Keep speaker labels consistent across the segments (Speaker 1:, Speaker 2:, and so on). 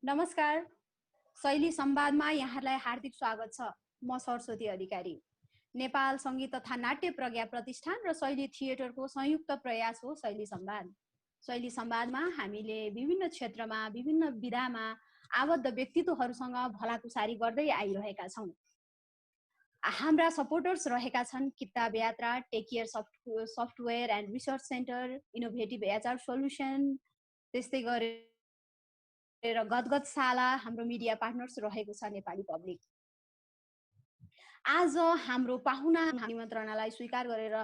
Speaker 1: नमस्कार। शैली संवादमा यहाँलाई हार्दिक स्वागत छ। म सरस्वती अधिकारी। नेपाल सङ्गीत तथा नाट्य प्रज्ञा प्रतिष्ठान र शैली थिएटरको संयुक्त प्रयास हो शैली संवाद। शैली संवादमा हामीले विभिन्न क्षेत्रमा विभिन्न विधामा आबद्ध व्यक्तित्वहरूसँग भलाकुसारी गर्दै आइरहेका छौँ। हाम्रा सपोर्टर्स रहेका छन् Kitab Yatra, take care software and research centre, innovative HR solution, त्यस्तै गरेर गदगदशाला, हाम्रो मिडिया पार्टनर्स रहेको छ नेपाली पब्लिक। आज हाम्रो पाहुना निमन्त्रणालाई स्वीकार गरेर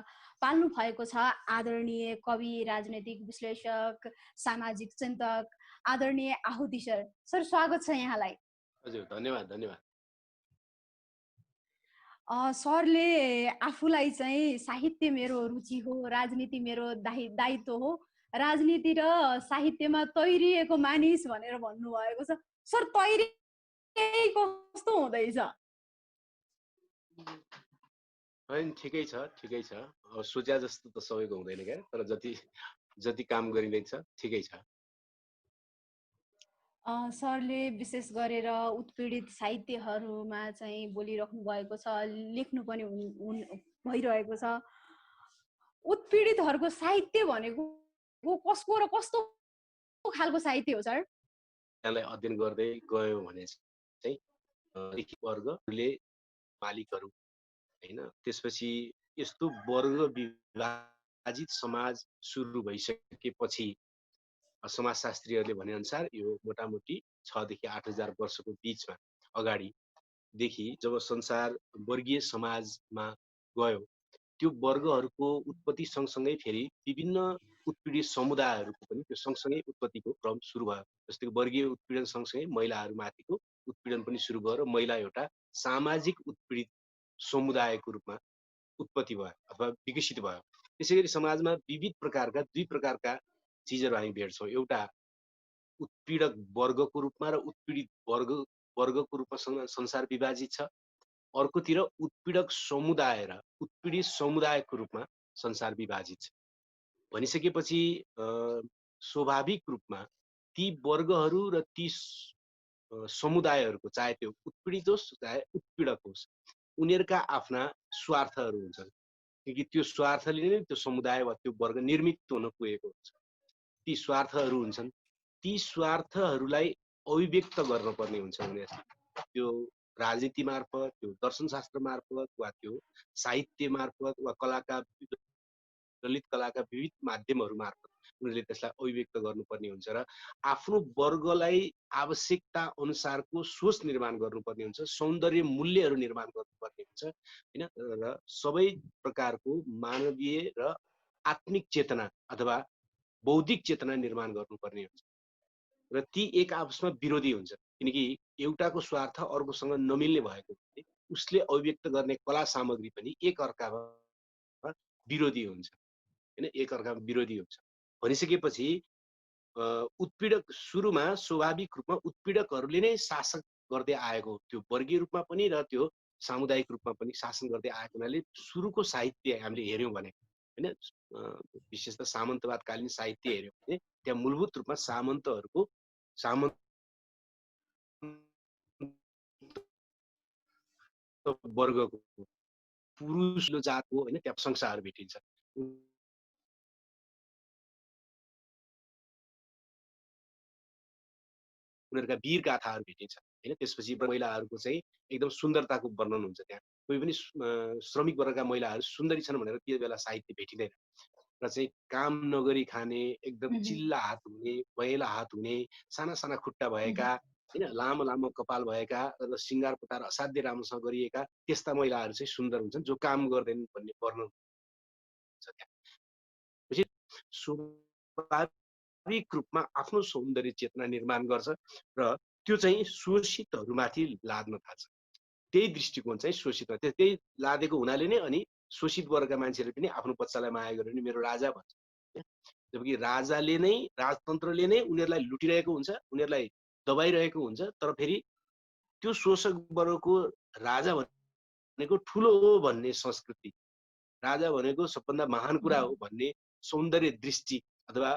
Speaker 1: पाल्नु भएको छ आदरणीय कवि, राजनैतिक विश्लेषक, सामाजिक चिन्तक आदरणीय आहुति सर। सर स्वागत छ यहाँलाई।
Speaker 2: हजुर, धन्यवाद धन्यवाद।
Speaker 1: सरले आफूलाई चाहिँ साहित्य मेरो रुचि हो, राजनीति मेरो दायित्व हो, राजनीति र साहित्यमा तैरिएको मानिस भनेर भन्नुभएको छ। सर तैरी कस्तो हुँदैछ?
Speaker 2: ठिकै छ। सोचे जस्तो त सबैको हुँदैन क्या, तर जति काम गरिँदैछ ठिकै छ।
Speaker 1: सरले विशेष गरेर उत्पीडित साहित्यहरूमा चाहिँ बोलिराख्नु भएको छ, लेख्नु पनि भइरहेको छ। उत्पीडितहरूको साहित्य भनेको कसको र कस्तो खालको साहित्य हो सर?
Speaker 2: त्यसलाई अध्ययन गर्दै गयो भने चाहिँ वर्गले मालिकहरू हैन, त्यसपछि यस्तो वर्ग विभाजित समाज सुरु भइसकेपछि समाजशास्त्रीहरूले भने अनुसार यो मोटामोटी 6 देखि 8,000 वर्षको बीचमा अगाडिदेखि जब संसार वर्गीय समाजमा गयो, त्यो वर्गहरूको उत्पत्ति सँगसँगै फेरि विभिन्न उत्पीडित समुदायहरूको पनि त्यो सँगसँगै उत्पत्तिको क्रम सुरु भयो। जस्तै वर्गीय उत्पीडन सँगसँगै महिलाहरूमाथिको उत्पीडन पनि सुरु भयो र महिला एउटा सामाजिक उत्पीडित समुदायको रूपमा उत्पत्ति भयो अथवा विकसित भयो। त्यसैगरी समाजमा विविध प्रकारका दुई प्रकारका चिजहरू हामी भेट्छौँ। एउटा उत्पीडक वर्गको रूपमा र उत्पीडित वर्गको रूपमा संसार विभाजित छ। अर्कोतिर उत्पीडक समुदाय र उत्पीडित समुदायको रूपमा संसार विभाजित छ। भनिसकेपछि स्वाभाविक रूपमा ती वर्गहरू र ती समुदायहरूको, चाहे त्यो उत्पीडित होस् चाहे उत्पीडक होस्, उनीहरूका आफ्ना स्वार्थहरू हुन्छन्। किनकि त्यो स्वार्थले नै त्यो समुदाय वा त्यो वर्ग निर्मित हुन पुगेको हुन्छ। ती स्वार्थहरू हुन्छन्, ती स्वार्थहरूलाई अभिव्यक्त गर्नुपर्ने हुन्छ उनीहरूले। त्यो राजनीति मार्फत, त्यो दर्शनशास्त्र मार्फत वा त्यो साहित्य मार्फत वा ललित कलाका विविध माध्यमहरू मार्फत उनीहरूले त्यसलाई अभिव्यक्त गर्नुपर्ने हुन्छ र आफ्नो वर्गलाई आवश्यकता अनुसारको सोच निर्माण गर्नुपर्ने हुन्छ, सौन्दर्य मूल्यहरू निर्माण गर्नुपर्ने हुन्छ हैन, र सबै प्रकारको मानवीय र आत्मिक चेतना अथवा बौद्धिक चेतना निर्माण गर्नुपर्ने हुन्छ। र ती एक आपसमा विरोधी हुन्छ, किनकि एउटाको स्वार्थ अर्कोसँग नमिल्ने भएको हुनाले उसले अभिव्यक्त गर्ने कला सामग्री पनि एक अर्कामा विरोधी हुन्छ हैन, एक अर्कामा विरोधी हुन्छ। भनिसकेपछि उत्पीडक सुरुमा स्वाभाविक रूपमा उत्पीडकहरूले नै शासक गर्दै आएको, त्यो वर्गीय रूपमा पनि र त्यो सामुदायिक रूपमा पनि शासन गर्दै आएको हुनाले सुरुको साहित्य हामीले हेर्यौँ भने हैन, विशेष त सामन्तवादकालीन साहित्य हेर्यौँ भने त्यहाँ मूलभूत रूपमा सामन्तहरूको वर्गको पुरुष जातको हैन त्यहाँ संसारहरू भेटिन्छ। उनीहरूका वीर गाथाहरू भेटिन्छ हैन। त्यसपछि महिलाहरूको चाहिँ एकदम सुन्दरताको वर्णन हुन्छ। त्यहाँ कोही पनि श्रमिक वर्गका महिलाहरू सुन्दरी छन् भनेर त्यो बेला साहित्य भेटिँदैन र चाहिँ काम नगरी खाने, एकदम चिल्ला हात हुने, पहेँला हात हुने, साना साना खुट्टा भएका हैन, लामो लामो कपाल भएका र श्रृङ्गार पटार असाध्य राम्रोसँग गरिएका त्यस्ता महिलाहरू चाहिँ सुन्दर हुन्छन् जो काम गर्दैनन् भन्ने वर्णन हुन्छ त्यहाँ। स्वाभाविक रूपमा आफ्नो सौन्दर्य चेतना निर्माण गर्छ र त्यो चाहिँ शोषितहरूमाथि लाद्न थाल्छ। त्यही दृष्टिकोण चाहिँ शोषित, त्यही लादेको हुनाले नै अनि शोषित वर्गका मान्छेले पनि आफ्नो बच्चालाई माया गर्यो भने मेरो राजा भन्छ। जबकि राजाले नै, राजतन्त्रले नै उनीहरूलाई लुटिरहेको हुन्छ, उनीहरूलाई दबाइरहेको हुन्छ, तर फेरि त्यो शोषक वर्गको राजा भनेको ठुलो हो भन्ने संस्कृति, राजा भनेको सबभन्दा महान कुरा हो भन्ने सौन्दर्य दृष्टि अथवा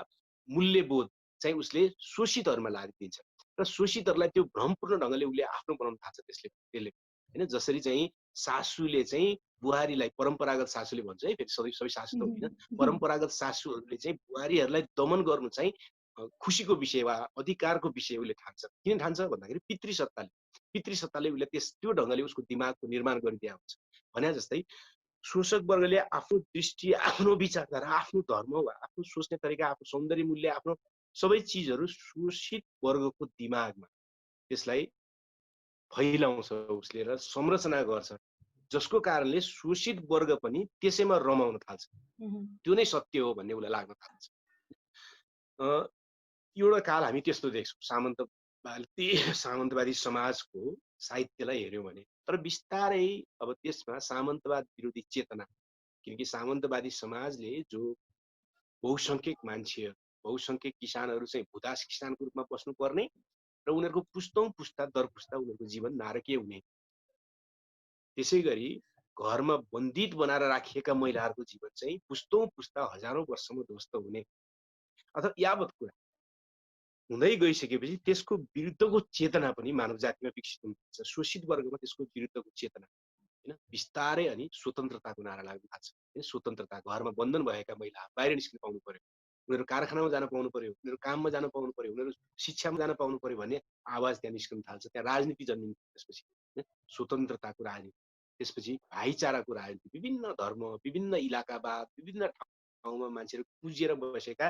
Speaker 2: मूल्यबोध चाहिँ उसले शोषितहरूमा लादिदिन्छ। र शोषितहरूलाई त्यो भ्रमपूर्ण ढङ्गले उसले आफ्नो बनाउन थाल्छ त्यसले होइन। जसरी चाहिँ सासूले चाहिँ बुहारीलाई, परम्परागत सासूले भन्छ है, फेरि सबै सबै सासू त होइन, परम्परागत सासूहरूले चाहिँ बुहारीहरूलाई दमन गर्नु चाहिँ खुसीको विषय वा अधिकारको विषय उसले ठान्छ। किन ठान्छ भन्दाखेरि पितृसत्ताले उसले त्यो ढङ्गले उसको दिमागको निर्माण गरिदिएको हुन्छ। भने जस्तै शोषक वर्गले आफ्नो दृष्टि, आफ्नो विचारधारा, आफ्नो धर्म वा आफ्नो सोच्ने तरिका, आफ्नो सौन्दर्य मूल्य, आफ्नो सबै चिजहरू शोषित वर्गको दिमागमा त्यसलाई फैलाउँछ उसले र संरचना गर्छ, जसको कारणले शोषित वर्ग पनि त्यसैमा रमाउन थाल्छ। त्यो नै सत्य हो भन्ने उसलाई लाग्न थाल्छ। एउटा काल हामी त्यस्तो देख्छौँ सामन्तवादी समाजको साहित्यलाई हेऱ्यौँ भने। तर बिस्तारै अब त्यसमा सामन्तवाद विरोधी चेतना, किनकि सामन्तवादी समाजले जो बहुसंख्यक मान्छे, बहुसंख्यक किसानहरू चाहिँ भुदास किसानको रूपमा बस्नुपर्ने र उनीहरूको पुस्तौं पुस्ता दर पुस्ता उनीहरूको जीवन नारकीय हुने, त्यसै गरी घरमा बन्दित बनाएर राखिएका महिलाहरूको जीवन चाहिँ पुस्तौं पुस्ता हजारौं वर्षसम्म ध्वस्त हुने, अथवा यावत कुरा हुँदै गइसकेपछि त्यसको विरुद्धको चेतना पनि मानव जातिमा विकसित हुन्छ। शोषित वर्गमा त्यसको विरुद्धको चेतना होइन बिस्तारै अनि स्वतन्त्रताको नारा लाग्न थाल्छ। स्वतन्त्रता, घरमा बन्धन भएका महिला बाहिर निस्किन पाउनु पर्यो, उनीहरू कारखानामा जान पाउनु पर्यो, उनीहरू काममा जान पाउनु पर्यो, उनीहरू शिक्षामा जान पाउनु पर्यो भन्ने आवाज त्यहाँ निस्कन थाल्छ। त्यहाँ राजनीति जन्मिन्छ त्यसपछि, स्वतन्त्रताको राजनीति, त्यसपछि भाइचाराको राजनीति, विभिन्न धर्म, विभिन्न इलाकावाद, विभिन्न ठाउँमा मान्छेहरू पुजेर बसेका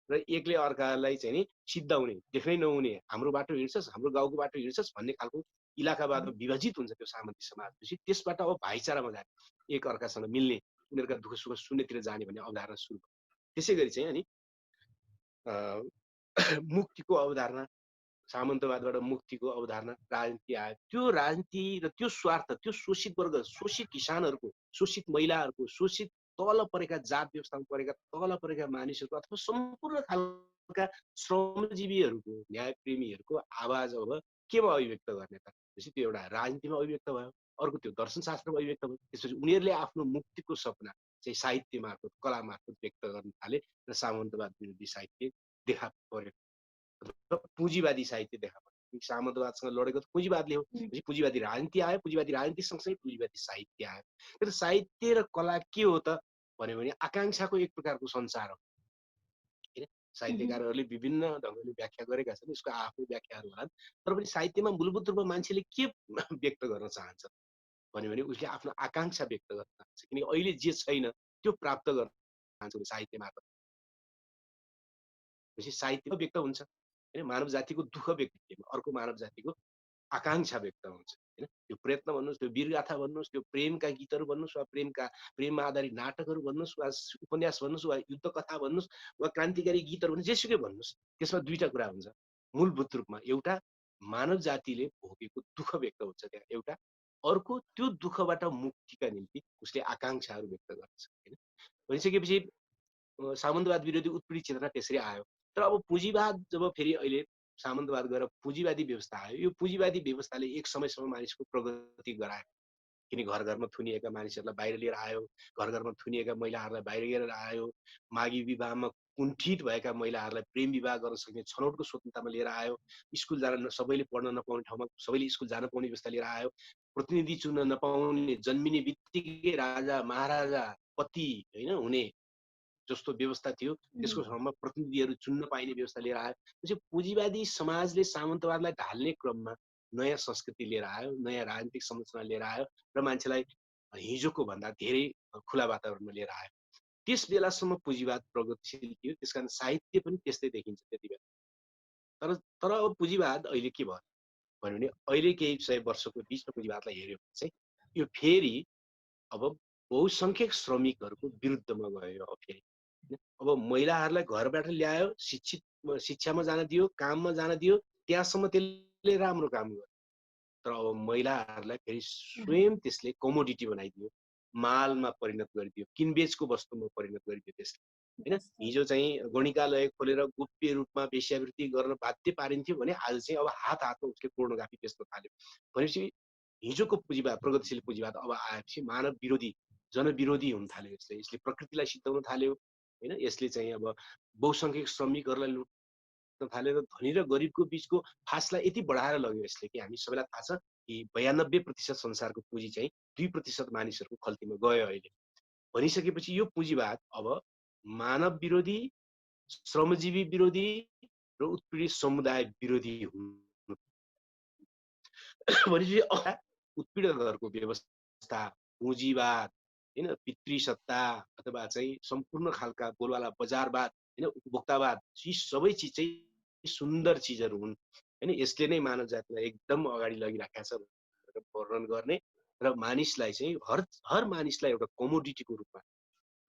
Speaker 2: र एकले अर्कालाई चाहिँ नि सिद्धाउने, देख्नै नहुने, हाम्रो बाटो हिँड्छस्, हाम्रो गाउँको बाटो हिँड्छस् भन्ने खालको इलाकावादमा विभाजित हुन्छ त्यो सामन्ती समाजपछि। त्यसबाट अब भाइचारामा जाने, एक अर्कासँग मिल्ने, उनीहरूका दुःख सुख शून्यतिर जाने भन्ने अवधारणा सुरु भयो। त्यसै गरी चाहिँ अनि मुक्तिको अवधारणा, सामन्तवादबाट मुक्तिको अवधारणा, राजनीति आयो। त्यो राजनीति र त्यो स्वार्थ, त्यो शोषित वर्ग, शोषित किसानहरूको, शोषित महिलाहरूको, शोषित तल परेका जात व्यवस्थामा परेका तल परेका मानिसहरूको अथवा सम्पूर्ण खालका श्रमजीवीहरूको, न्यायप्रेमीहरूको आवाज अब केमा अभिव्यक्त गर्ने त? त्यसै त्यो एउटा राजनीतिमा अभिव्यक्त भयो, अर्को त्यो दर्शनशास्त्रमा अभिव्यक्त भयो। त्यसपछि उनीहरूले आफ्नो मुक्तिको सपना चाहिँ साहित्य मार्फत, कला मार्फत व्यक्त गर्न थाले र सामन्तवाद विरोधी साहित्य देखा पर्यो र पुँजीवादी साहित्य देखा पर्यो। सामन्तवादसँग लडेको त पुँजीवादले हो। पुँजीवादी राजनीति आयो, पुँजीवादी राजनीति सँगसँगै पुँजीवादी साहित्य आयो। तर साहित्य र कला के हो त भन्यो भने आकाङ्क्षाको एक प्रकारको संसार हो। होइन, साहित्यकारहरूले विभिन्न ढङ्गले व्याख्या गरेका छन्, यसको आफ्नो व्याख्याहरू होलान्। तर पनि साहित्यमा मूलभूत रूपमा मान्छेले के व्यक्त गर्न चाहन्छ भन्यो भने उसले आफ्नो आकाङ्क्षा व्यक्त गर्न चाहन्छ। किनकि अहिले जे छैन त्यो प्राप्त गर्न चाहन्छ साहित्य मार्फत। साहित्य व्यक्त हुन्छ होइन, मानव जातिको दुःख व्यक्त, अर्को मानव जातिको आकाङ्क्षा व्यक्त हुन्छ होइन। त्यो प्रयत्न भन्नुहोस्, त्यो वीरगाथा भन्नुहोस्, त्यो प्रेमका गीतहरू भन्नुहोस्, वा प्रेममा आधारित नाटकहरू भन्नुहोस्, वा उपन्यास भन्नुहोस्, वा युद्ध कथा भन्नुहोस्, वा क्रान्तिकारी गीतहरू भन्नुहोस्, जेसुकै भन्नुहोस्, त्यसमा दुईटा कुरा हुन्छ मूलभूत रूपमा। एउटा मानव जातिले भोगेको दुःख व्यक्त हुन्छ त्यहाँ, एउटा अर्को त्यो दुःखबाट मुक्तिका निम्ति उसले आकाङ्क्षाहरू व्यक्त गर्छ होइन। भनिसकेपछि सामन्तवाद विरोधी उत्पीडित चेतना त्यसरी आयो। तर अब पुँजीवाद जब फेरि अहिले सामन्तवाद गएर पुँजीवादी व्यवस्था आयो, यो पुँजीवादी व्यवस्थाले एक समयसम्म मानिसको प्रगति गरायो। किन घर घरमा थुनिएका मानिसहरूलाई बाहिर लिएर आयो, घर घरमा थुनिएका महिलाहरूलाई बाहिर लिएर आयो, मागी विवाहमा कुण्ठित भएका महिलाहरूलाई प्रेम विवाह गर्न सक्ने छनौटको स्वतन्त्रतामा लिएर आयो, स्कुल जान सबैले पढ्न नपाउने ठाउँमा सबैले स्कुल जान पाउने व्यवस्था लिएर आयो, प्रतिनिधि चुन्न नपाउने, जन्मिने बित्तिकै राजा महाराजा पति होइन हुने जस्तो व्यवस्था थियो, त्यसको ठाउँमा प्रतिनिधिहरू चुन्न पाइने व्यवस्था लिएर आयो। त्यसपछि पुँजीवादी समाजले सामन्तवादलाई ढाल्ने क्रममा नयाँ संस्कृति लिएर आयो, नयाँ राजनीतिक संरचना लिएर आयो र मान्छेलाई हिजोको भन्दा धेरै खुला वातावरणमा लिएर आयो। त्यस बेलासम्म पुँजीवाद प्रगतिशील थियो, त्यसकारण साहित्य पनि त्यस्तै देखिन्छ त्यति बेला। तर अब पुँजीवाद अहिले के भयो भन्यो भने अहिले केही 100 वर्षको बिचमा पुँजीवादलाई हेऱ्यो भने चाहिँ यो फेरि अब बहुसंख्यक श्रमिकहरूको विरुद्धमा गयो। अब फेरि अब महिलाहरूलाई घरबाट ल्यायो, शिक्षामा जान दियो, काममा जान दियो, त्यहाँसम्म त्यसले राम्रो काम गर्यो। तर अब महिलाहरूलाई फेरि स्वयं त्यसले कमोडिटी बनाइदियो, मालमा परिणत गरिदियो, किनबेचको वस्तुमा परिणत गरिदियो त्यसले होइन। हिजो चाहिँ गणिकालय खोलेर गोप्य रूपमा वेश्यावृत्ति गर्न बाध्य पारिन्थ्यो भने आज चाहिँ अब हात हातमा उसले पोर्नोग्राफी बेच्न थाल्यो भनेपछि हिजोको पुँजीवाद, प्रगतिशील पुँजीवाद अब आएपछि मानव विरोधी, जनविरोधी हुन थाल्यो। यसले प्रकृतिलाई सिद्धाउन थाल्यो होइन। यसले चाहिँ अब बहुसंख्यक श्रमिकहरूलाई थाल्यो र धनी र गरिबको बीचको फासला यति बढाएर लग्यो यसले कि हामी सबैलाई थाहा छ कि 92% संसारको पुँजी चाहिँ 2% मानिसहरूको खल्तीमा गयो अहिले। भनिसकेपछि यो पुँजीवाद अब मानव विरोधी, श्रमजीवी विरोधी र उत्पीडित समुदाय विरोधी हुनु भनेपछि उत्पीडकहरूको व्यवस्था, पुँजीवाद हैन, पितृ सत्ता अथवा चाहिँ सम्पूर्ण खालका बोलवाला बजारवाद हैन, उपभोक्तावाद, यी सबै चिज चाहिँ सुन्दर चिजहरू हुन् हैन। यसले नै मानव जातिलाई एकदम अगाडि लगिराखेको छ भनेर वर्णन गर्ने र मानिसलाई चाहिँ हर मानिसलाई एउटा कमोडिटीको रूपमा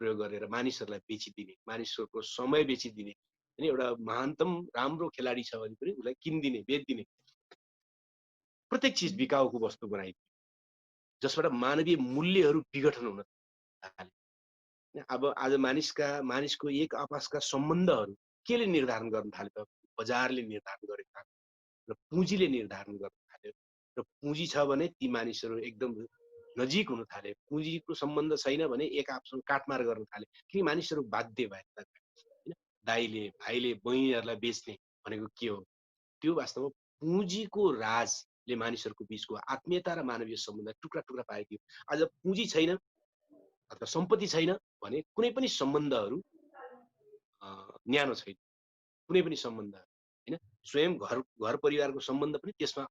Speaker 2: प्रयोग गरेर मानिसहरूलाई बेचिदिने, मानिसहरूको समय बेचिदिने हैन। एउटा महानतम राम्रो खेलाडी छ भने पनि उसलाई किनिदिने, बेचिदिने, प्रत्येक चिज बिकाउको वस्तु बनाइदिने, जसबाट मानवीय मूल्यहरू विघटन हुन थाले। अब आज मानिसको एक आपसका सम्बन्धहरू केले निर्धारण गर्न थाल्यो त? बजारले निर्धारण गरेको थाल्यो र पुँजीले निर्धारण गर्न थाल्यो र पुँजी छ भने ती मानिसहरू एकदम नजिक हुन थाले। पुँजीको सम्बन्ध छैन भने एक आपसँग काटमार गर्न थाले, किन मानिसहरू बाध्य भए हैन। दाइले भाइले बहिनीहरूलाई बेच्ने भनेको के हो? त्यो वास्तवमा पुँजीको राजले मानिसहरूको बीचको आत्मीयता र मानवीय सम्बन्ध टुक्रा टुक्रा पारेको। आज पुँजी छैन अथवा सम्पत्ति छैन भने कुनै पनि सम्बन्धहरू न्यानो छैन, कुनै पनि सम्बन्ध हैन। स्वयं घर परिवारको सम्बन्ध पनि त्यसमा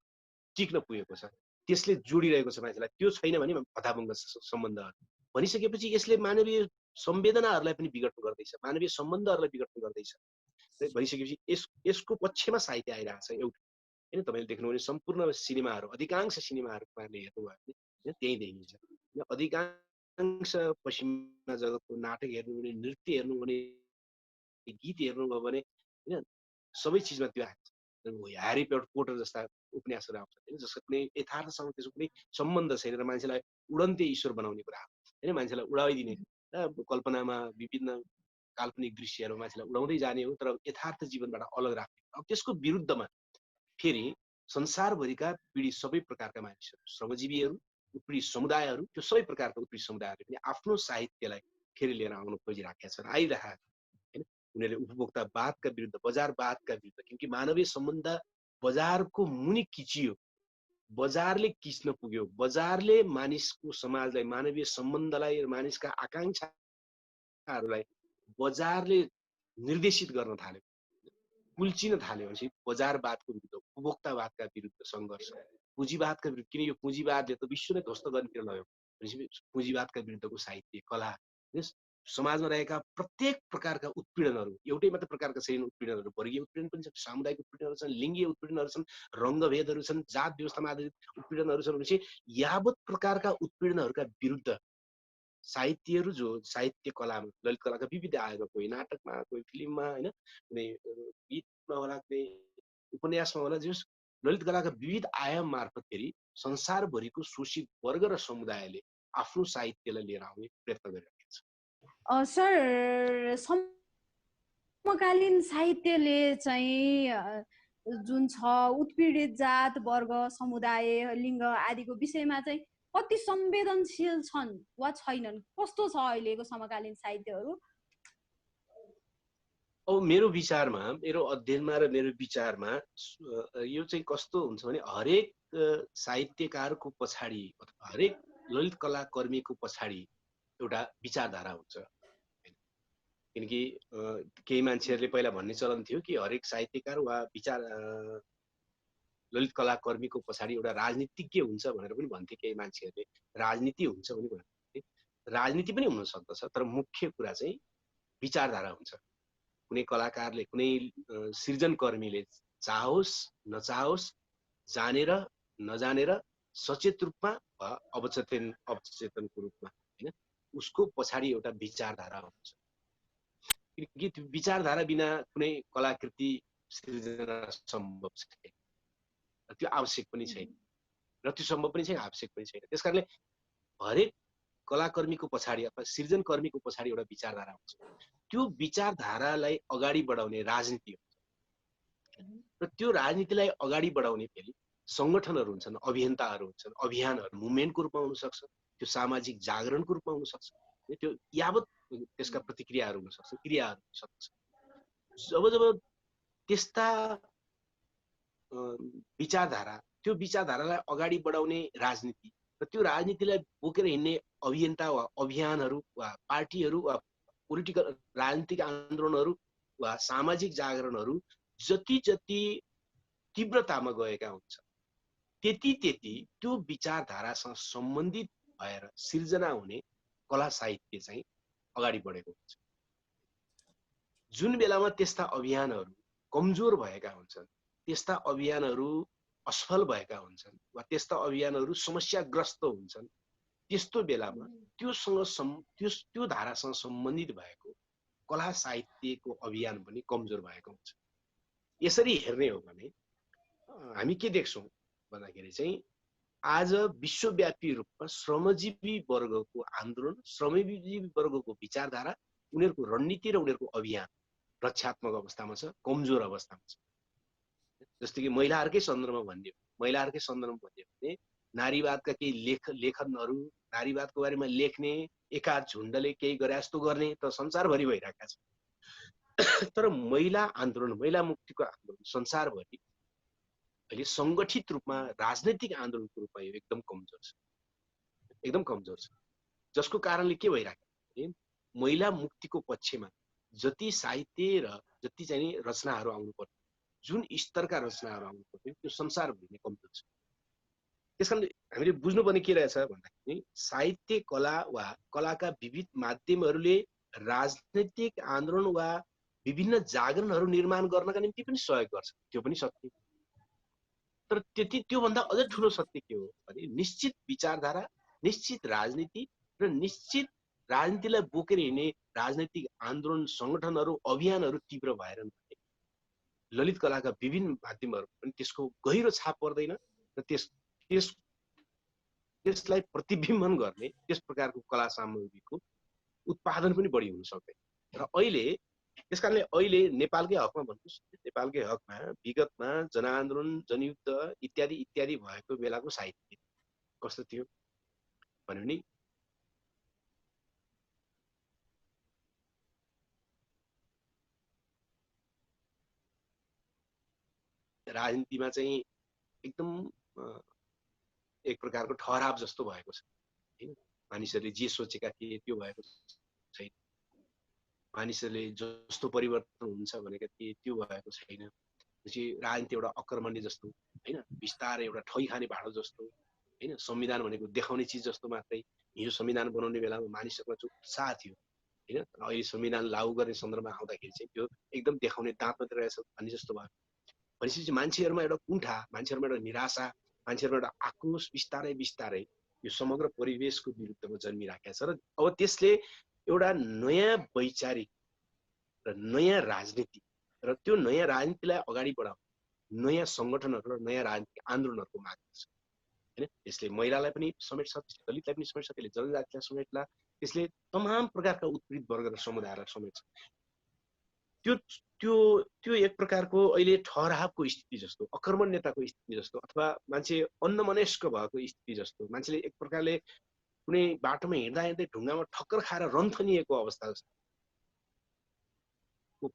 Speaker 2: टिक्न पुगेको छ, त्यसले जोडिरहेको छ मान्छेलाई। त्यो छैन भने हताभङ्ग सम्बन्धहरू भनिसकेपछि यसले मानवीय संवेदनाहरूलाई पनि विघटन गर्दैछ, मानवीय सम्बन्धहरूलाई विघटन गर्दैछ। भइसकेपछि यसको पक्षमा साहित्य आइरहेको छ एउटा हैन। तपाईले देख्नुभयो सम्पूर्ण सिनेमाहरू, अधिकांश सिनेमाहरू तपाईले हेर्नुभयो भने त्यही देखिन्छ। अधिकांश पश्चिमा जगतको नाटक हेर्नु भने, नृत्य हेर्नु भने, गीत हेर्नुभयो भने हैन, सबै चिजमा त्यो आएको छ। ह्यारी पोटर जस्ता उपन्यासहरू आउँछ हैन, जसको कुनै यथार्थसँग त्यसको कुनै सम्बन्ध छैन र मान्छेलाई उडन्ते ईश्वर बनाउने कुरा हैन, मान्छेलाई उडाइदिने कल्पनामा विभिन्न काल्पनिक दृश्यहरू मान्छेलाई उडाउँदै जाने हो, तर यथार्थ जीवनबाट अलग राख्ने। अब त्यसको विरुद्धमा फेरि संसारभरिका पीडित सबै प्रकारका मानिसहरू, श्रमजीवीहरू, उत्पीडित समुदायहरू, त्यो सबै प्रकारका उत्पीडित समुदायहरूले पनि आफ्नो साहित्यलाई फेरि लिएर आउन खोजिराखेका छन्, आइरहेका हैन। उनीहरूले उपभोक्तावादका विरुद्ध, बजारवादका विरुद्ध, किनकि मानवीय सम्बन्ध बजारको मुनि किचियो, बजारले किच्न पुग्यो, बजारले मानिसको समाजलाई, मानवीय सम्बन्धलाई, मानिसका आकांक्षाहरूलाई बजारले निर्देशित गर्न थाल्यो, कुल्चिन थाल्यो। बजारवादको विरुद्ध, उपभोक्तावादका विरुद्ध सङ्घर्ष, पुँजीवादका विरुद्ध, किन यो पुँजीवादले त विश्व नै ध्वस्त गर्नेतिर लग्यो। पुँजीवादका विरुद्धको साहित्य, कला, समाजमा रहेका प्रत्येक प्रकारका उत्पीडनहरू, एउटै मात्र प्रकारका छैन उत्पीडनहरू, वर्गीय उत्पीडन पनि छ, सामुदायिक उत्पीडनहरू छन्, लिङ्गीय उत्पीडनहरू छन्, रङ्गभेदहरू छन्, जात व्यवस्थामा आधारित उत्पीडनहरू छन्। भनेपछि यावत प्रकारका उत्पीडनहरूका विरुद्ध साहित्यहरू, जो साहित्य कलामा, ललित कलाका विविध आयाममा, कोही नाटकमा, कोही फिल्ममा हैन, कुनै गीतमा होला, कुनै उपन्यासमा होला, जस ललित कलाका विविध आयाम मार्फत फेरि संसारभरिको शोषित वर्ग र समुदायले आफ्नो साहित्यलाई लिएर आउने प्रयत्न गरिरहेको छ।
Speaker 1: सर, समकालीन साहित्यले चाहिँ जुन छ उत्पीडित जात, वर्ग, समुदाय, लिङ्ग आदिको विषयमा चाहिँ कति संवेदनशील छन् वा छैनन्? कस्तो छ अहिलेको समकालीन साहित्यहरू?
Speaker 2: अब मेरो विचारमा, मेरो अध्ययनमा र मेरो विचारमा यो चाहिँ कस्तो हुन्छ भने हरेक साहित्यकारको पछाडि, हरेक ललित कला कर्मीको पछाडि एउटा विचारधारा हुन्छ। किनकि केही मान्छेहरूले पहिला भन्ने चलन थियो कि हरेक साहित्यकार वा ललित कला कर्मीको पछाडि एउटा राजनीतिज्ञ हुन्छ भनेर पनि भन्थे केही मान्छेहरूले। राजनीति हुन्छ पनि भन्थे, राजनीति पनि हुन सक्दछ, तर मुख्य कुरा चाहिँ विचारधारा हुन्छ। कुनै कलाकारले, कुनै सृजनकर्मीले चाहोस् नचाहोस्, जानेर नजानेर, सचेत रूपमा वा अवचेतनको रूपमा हैन, उसको पछाडि एउटा विचारधारा हुन्छ। किनकि त्यो विचारधारा बिना कुनै कलाकृति सृजना सम्भव छैन, त्यो आवश्यक पनि छैन, र त्यो सम्भव पनि छैन, आवश्यक पनि छैन। त्यसकारणले हरेक कलाकर्मीको पछाडि अथवा सृजनकर्मीको पछाडि एउटा विचारधारा हुन्छ। त्यो विचारधारालाई अगाडि बढाउने राजनीति हुन्छ, र त्यो राजनीतिलाई अगाडि बढाउने फेरि सङ्गठनहरू हुन्छन्, अभियन्ताहरू हुन्छन्, अभियानहरू मुभमेन्टको रूपमा हुनसक्छ, त्यो सामाजिक जागरणको रूपमा हुनसक्छ, त्यो यावत त्यसका प्रतिक्रियाहरू हुनसक्छ, क्रियाहरू हुनसक्छ। जब त्यस्ता विचारधारा, त्यो विचारधारालाई अगाडि बढाउने राजनीति र त्यो राजनीतिलाई बोकेर हिँड्ने अभियन्ता वा अभियानहरू वा पार्टीहरू वा पोलिटिकल राजनीतिक आन्दोलनहरू वा सामाजिक जागरणहरू जति जति तीव्रतामा गएका हुन्छ, त्यति त्यति त्यो विचारधारासँग सम्बन्धित भएर सिर्जना हुने कला साहित्य चाहिँ अगाडि बढेको हुन्छ। जुन बेलामा त्यस्ता अभियानहरू कमजोर भएका हुन्छन्, त्यस्ता अभियानहरू असफल भएका हुन्छन् वा त्यस्ता अभियानहरू समस्याग्रस्त हुन्छन्, त्यस्तो बेलामा त्यो धारासँग सम्बन्धित भएको कला साहित्यको अभियान पनि कमजोर भएको हुन्छ। यसरी हेर्ने हो भने हामी के देख्छौँ भन्दाखेरि चाहिँ आज विश्वव्यापी रूपमा श्रमजीवी वर्गको आन्दोलन, श्रमजीवी वर्गको विचारधारा, उनीहरूको रणनीति र उनीहरूको अभियान रक्षात्मक अवस्थामा छ, कमजोर अवस्थामा छ। जस्तो कि महिलाहरूकै सन्दर्भमा भन्यो भने नारीवादका केही लेखनहरू, नारीवादको बारेमा लेख्ने एकाध झुण्डले केही गरे जस्तो गर्ने त संसारभरि भइरहेका छन्। तर महिला आन्दोलन, महिला मुक्तिको आन्दोलन संसारभरि अहिले सङ्गठित रूपमा राजनैतिक आन्दोलनको रूपमा यो एकदम कमजोर छ। जसको कारणले के भइरहेको छ, महिला मुक्तिको पक्षमा जति साहित्य र जति चाहिँ रचनाहरू आउनु पर्छ, जुन स्तरका रचनाहरू आउनु पर्छ, त्यो संसारभरि नै कमजोर छ। त्यसकारण हामीले बुझ्नुपर्ने के रहेछ भन्दाखेरि साहित्य, कला वा कलाका विविध माध्यमहरूले राजनैतिक आन्दोलन वा विभिन्न जागरणहरू निर्माण गर्नका निम्ति पनि सहयोग गर्छ, त्यो पनि सत्य। तर त्योभन्दा अझ ठुलो सत्य के हो भने निश्चित विचारधारा, निश्चित राजनीति र निश्चित राजनीतिलाई बोकेर हिँड्ने राजनैतिक आन्दोलन, सङ्गठनहरू, अभियानहरू तीव्र भएर ललित कलाका विभिन्न माध्यमहरू पनि त्यसको गहिरो छाप पर्दैन र त्यसलाई प्रतिबिम्बन गर्ने त्यस प्रकारको कला सामग्रीको उत्पादन पनि बढी हुन सक्दैन। र त्यसकारणले अहिले नेपालकै हकमा भन्नुहोस्, नेपालकै हकमा विगतमा जनआन्दोलन, जनयुद्ध इत्यादि इत्यादि भएको बेलाको साहित्य कस्तो थियो भन्यो भने राजनीतिमा चाहिँ एकदम एक प्रकारको ठहराव जस्तो भएको छ हैन। मानिसहरूले जे सोचेका थिए त्यो भएको छैन, मानिसहरूले जस्तो परिवर्तन हुन्छ भनेका थिए त्यो भएको छैन। राजनीति एउटा अकर्मण्य जस्तो हैन, बिस्तारै एउटा ठै खाने भाँडो जस्तो हैन, संविधान भनेको देखाउने चिज जस्तो मात्रै। हिजो संविधान बनाउने बेलामा मानिसहरूको जो उत्साह थियो हैन, अहिले संविधान लागू गर्ने सन्दर्भमा आउँदाखेरि चाहिँ त्यो एकदम देखाउने दाँत मात्रै रहेछ भन्ने जस्तो भयो। भनेपछि मान्छेहरूमा एउटा कुण्ठा, मान्छेहरूमा एउटा निराशा, मान्छेहरूमा एउटा आक्रोश बिस्तारै बिस्तारै यो समग्र परिवेशको विरुद्धमा जन्मिराखेको छ। र अब त्यसले एउटा नयाँ वैचारिक र नयाँ राजनीति र त्यो नयाँ राजनीतिलाई अगाडि बढाउने नयाँ सङ्गठनहरू र नयाँ राजनीतिक आन्दोलनहरूको माग गर्छ हैन। त्यसले महिलालाई पनि समेट्छ, त्यसले दलितलाई पनि समेट्छ, त्यसले जनजातिलाई समेट्ला, त्यसले तमाम प्रकारका उत्पीडित वर्ग र समुदायलाई समेट्छ। त्यो एक प्रकारको अहिले ठहरावको स्थिति जस्तो, अकर्मण्यताको स्थिति जस्तो, अथवा मान्छे अन्नमनस्क भएको स्थिति जस्तो, मान्छेले एक प्रकारले कुनै बाटोमा हिँड्दा हिँड्दै ढुङ्गामा ठक्कर खाएर रन्थनिएको अवस्था जस्तो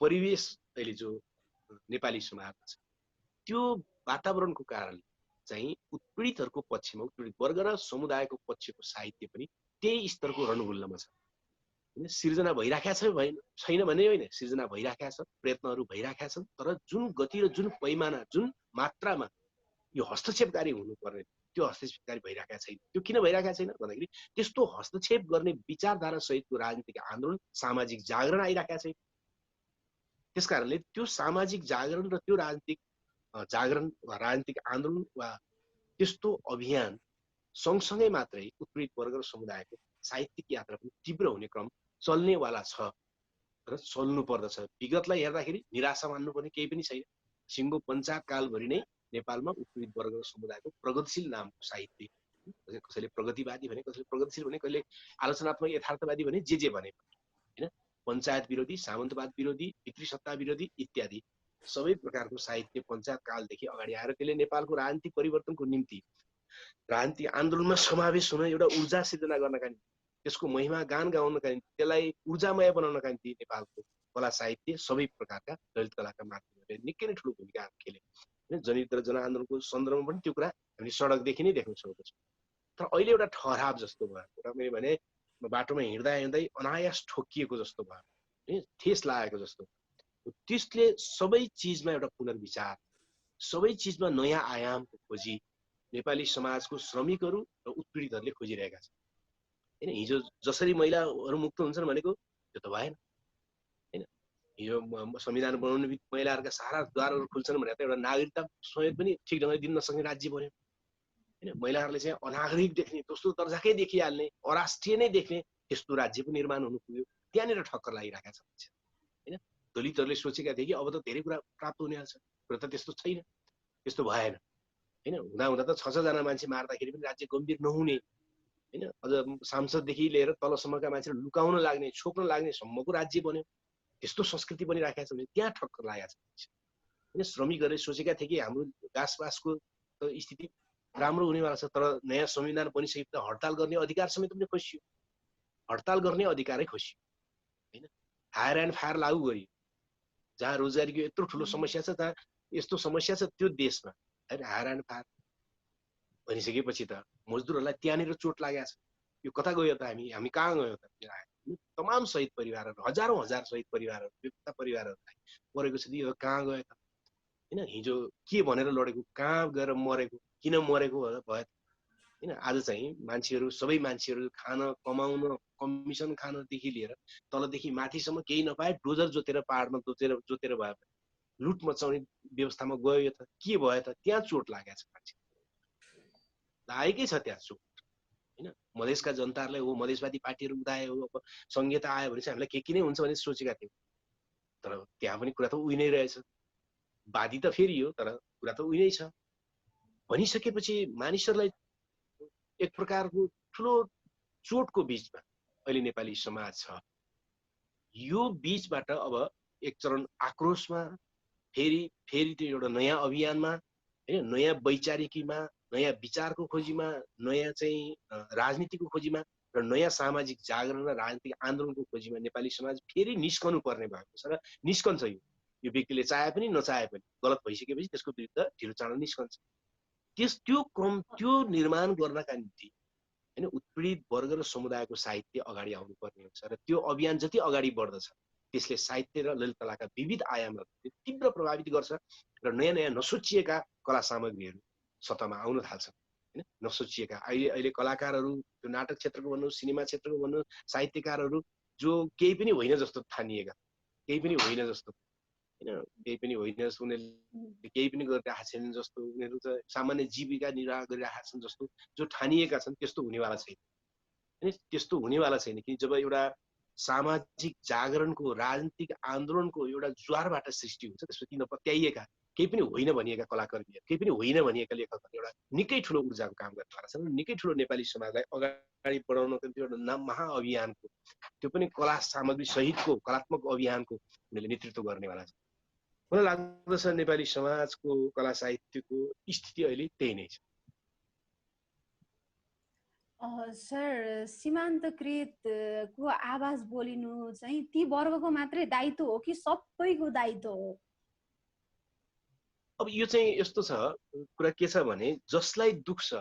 Speaker 2: परिवेश अहिले जो नेपाली समाजमा छ, त्यो वातावरणको कारणले चाहिँ उत्पीडितहरूको पक्षमा, उत्पीडित वर्ग र समुदायको पक्षको साहित्य पनि त्यही स्तरको रणगुल्लमा छ। सिर्जना भइराखेको छैन भने होइन, सिर्जना भइराखेका छ, प्रयत्नहरू भइराखेका छन्, तर जुन गति र जुन पैमाना, जुन मात्रामा यो हस्तक्षेपकारी हुनुपर्ने त्यो हस्तक्षेपकारी भइराखेका छैन। त्यो किन भइराखेका छैन भन्दाखेरि त्यस्तो हस्तक्षेप गर्ने विचारधारा सहितको राजनीतिक आन्दोलन, सामाजिक जागरण आइराखेका छैन। त्यसकारणले त्यो सामाजिक जागरण र त्यो राजनीतिक जागरण वा राजनीतिक आन्दोलन वा त्यस्तो अभियान सँगसँगै मात्रै उत्पीडित वर्ग र समुदायको साहित्यिक यात्रा पनि तीव्र हुने क्रम चल्नेवाला छ र चल्नु पर्दछ। विगतलाई हेर्दाखेरि निराशा मान्नुपर्ने केही पनि छैन। सिङ्गो पञ्चायत कालभरि नै नेपालमा उत्पीडित वर्ग र समुदायको प्रगतिशील नामको साहित्य, कसैले प्रगतिवादी भने, कसैले प्रगतिशील भने, कसैले आलोचनात्मक यथार्थवादी भने, जे भने हैन, पञ्चायत विरोधी, सामन्तवाद विरोधी, भित्री सत्ता विरोधी इत्यादि सबै प्रकारको साहित्य पञ्चायत कालदेखि अगाडि आएर त्यसले नेपालको राजनीतिक परिवर्तनको निम्ति, राजनीतिक आन्दोलनमा समावेश हुन एउटा ऊर्जा सिर्जना गर्नका निम्ति, त्यसको महिमा गान गाउनका निम्ति, त्यसलाई ऊर्जामय बनाउनका निम्ति नेपालको कला साहित्य सबै प्रकारका ललित कलाका माध्यमहरूले निकै नै ठुलो भूमिका खेले हैन। जनयुद्ध र जनआन्दोलनको सन्दर्भमा पनि त्यो कुरा हामीले सडकदेखि नै देख्न सक्दछौँ। तर अहिले एउटा ठहराव जस्तो भयो, एउटा मैले भने बाटोमा हिँड्दा हिँड्दै अनायास ठोकिएको जस्तो भयो, ठेस लागेको जस्तो। त्यसले सबै चिजमा एउटा पुनर्विचार, सबै चिजमा नयाँ आयामको खोजी नेपाली समाजको श्रमिकहरू र उत्पीडितहरूले खोजिरहेका छन् हैन। हिजो जसरी महिलाहरू मुक्त हुन्छन् भनेको त्यो त भएन हैन। हिजो संविधान बनाउने बित्तिकै महिलाहरूका सारा द्वारहरू खुल्छन् भनेर त एउटा नागरिकता समेत पनि ठिक ढङ्गले दिन नसक्ने राज्य बन्यो हैन। महिलाहरूले चाहिँ अनागरिक देख्ने, दोस्रो दर्जाकै देखिहाल्ने, अराष्ट्रिय नै देख्ने त्यस्तो राज्यको निर्माण हुनु पुग्यो। त्यहाँनिर ठक्कर लागिरहेका छन् हैन। दलितहरूले सोचेका थिए कि अब त धेरै कुरा प्राप्त हुनेछ, तर त त्यस्तो छैन, त्यस्तो भएन हैन। हुँदा हुँदा त 6-6 जना मान्छे मार्दाखेरि पनि राज्य गम्भीर नहुने हैन, अझ सांसददेखि लिएर तलसम्मका मान्छेहरू लुकाउन लाग्ने, छोप्न लाग्ने सम्मको राज्य बन्यो। त्यस्तो संस्कृति पनि राखेका छ भने त्यहाँ ठक्कर लागेका छ हैन। श्रमिकहरूले सोचेका थिए कि हाम्रो गाँसबासको स्थिति राम्रो हुनेवाला छ, तर नयाँ संविधान बनिसकेपछि हडताल गर्ने अधिकार समेत पनि खोसियो, हडताल गर्ने अधिकारै खोसियो हैन। हायर एन्ड फायर लागू गरियो। जहाँ रोजगारीको यत्रो ठुलो समस्या छ, जहाँ यस्तो समस्या छ त्यो देशमा हैन, हायर एन्ड फायर भनिसकेपछि त मजदुरहरूलाई त्यहाँनिर चोट लागेको छ। यो कता गयो त, हामी कहाँ गयो त? तमाम शहीद परिवारहरू, हजारौँ हजार शहीद परिवारहरू, बेपत्ता परिवारहरूलाई परेको छ। यो कहाँ गयो त हैन? हिजो के भनेर लडेको, कहाँ गएर मरेको, किन मरेको भयो हैन। आज चाहिँ मान्छेहरू, सबै मान्छेहरू खान, कमाउन, कमिसन खानदेखि लिएर तलदेखि माथिसम्म केही नपाए डोजर जोतेर पाहाडमा जोतेर भए पनि लुट मचाउने व्यवस्थामा गयो। यो त के भयो त? त्यहाँ चोट लागेको छ, मान्छे लागेकै छ त्यहाँ चोट हैन। मधेसका जनताहरूलाई हो मधेसवादी पार्टीहरू उदाए हो, अब संहिता आयो भने चाहिँ हामीलाई के नै हुन्छ भने सोचेका थियौँ, तर त्यहाँ पनि कुरा त उही नै रहेछ। वादी त फेरि हो, तर कुरा त उही नै छ। भनिसकेपछि मानिसहरूलाई एक प्रकारको ठुलो चोटको बीचमा अहिले नेपाली समाज छ। यो बीचबाट अब एक चरण आक्रोशमा, फेरि त्यो एउटा नयाँ अभियानमा हैन, नयाँ वैचारिकीमा, नयाँ विचारको खोजीमा, नयाँ चाहिँ राजनीतिको खोजीमा र नयाँ सामाजिक जागरण र राजनीतिक आन्दोलनको खोजीमा नेपाली समाज फेरि निस्कनु पर्ने भएको छ र निस्कन्छ। यो व्यक्तिले चाहे पनि नचाहे पनि गलत भइसकेपछि त्यसको विरुद्ध ढिलो चाँडो निस्कन्छ। त्यो क्रम, त्यो निर्माण गर्नका निम्ति हैन उत्पीडित वर्ग र समुदायको साहित्य अगाडि आउनुपर्ने हुन्छ र त्यो अभियान जति अगाडि बढ्दछ त्यसले साहित्य र ललित कलाका विविध आयामहरू तीव्र प्रभावित गर्छ र नयाँ नयाँ नसोचिएका कला सामग्रीहरू सतहमा आउन थाल्छन् हैन। नसोचिएका अहिले कलाकारहरू, त्यो नाटक क्षेत्रको भन्नु, सिनेमा क्षेत्रको भन्नु, साहित्यकारहरू जो केही पनि होइन जस्तो ठानिएका, केही पनि होइन जस्तो हैन, केही पनि होइन जस्तो, उनीहरूले केही पनि गरिरहेका छैनन् जस्तो, उनीहरू त सामान्य जीविका निर्वाह गरिरहेका छन् जस्तो जो ठानिएका छन्, त्यस्तो हुनेवाला छैन हैन। त्यस्तो हुनेवाला छैन कि जब एउटा सामाजिक जागरणको, राजनीतिक आन्दोलनको एउटा ज्वारबाट सृष्टि हुन्छ, त्यसपछि नपत्याइएका, केही पनि होइन भनिएका कलाकर्मीहरू, केही पनि होइन भनिएका लेखकहरू एउटा निकै ठुलो ऊर्जाको काम गर्नेवाला छन्। निकै ठुलो नेपाली समाजलाई अगाडि बढाउनको निम्ति एउटा महाअभियानको, त्यो पनि कला सामग्री सहितको कलात्मक अभियानको उनीहरूले नेतृत्व गर्नेवाला छ। मलाई लाग्दछ नेपाली समाजको कला साहित्यको स्थिति अहिले त्यही नै छ।
Speaker 1: सर, सीमान्तकृतको आवाज बोलिनु चाहिँ ती वर्गको मात्रै दायित्व हो कि सबैको दायित्व हो?
Speaker 2: अब यो चाहिँ यस्तो छ, कुरा के छ भने जसलाई दुख्छ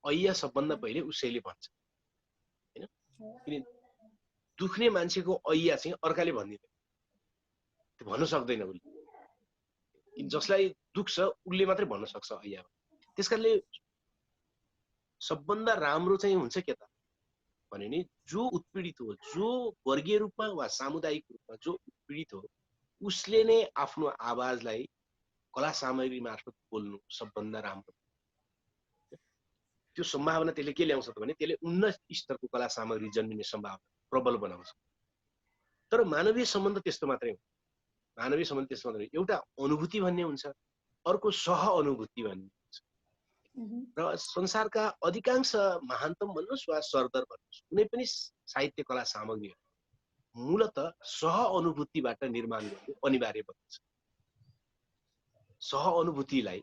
Speaker 2: ऐया सबभन्दा पहिले उसैले भन्छ हैन। किन दुख्ने मान्छेको ऐया चाहिँ अर्काले भन्दिदैन, त्यो भन्न सक्दैन उसले। किन जसलाई दुख्छ उसले मात्रै भन्न सक्छ ऐया। त्यसकारणले सबभन्दा राम्रो चाहिँ हुन्छ के त भने नि जो उत्पीडित हो, जो वर्गीय रूपमा वा सामुदायिक रूपमा जो उत्पीडित हो, उसले नै आफ्नो आवाजलाई कला सामग्री मार्फत बोल्नु सबभन्दा राम्रो। त्यो सम्भावना त्यसले के ल्याउँछ त भने त्यसले उन्नत स्तरको कला सामग्री जन्मिने सम्भावना प्रबल बनाउँछ। तर मानवीय सम्बन्ध त्यस्तो मात्रै हो। मानवीय सम्बन्ध त्यस्तो मात्रै, एउटा अनुभूति भन्ने हुन्छ, अर्को सह अनुभूति भन्ने हुन्छ। र संसारका अधिकांश महानतम भन्नुहोस् वा सरदर भन्नुहोस्, कुनै पनि साहित्य कला सामग्री मूलत सह अनुभूतिबाट निर्माण गर्नु अनिवार्य बन्छ। सह अनुभूतिलाई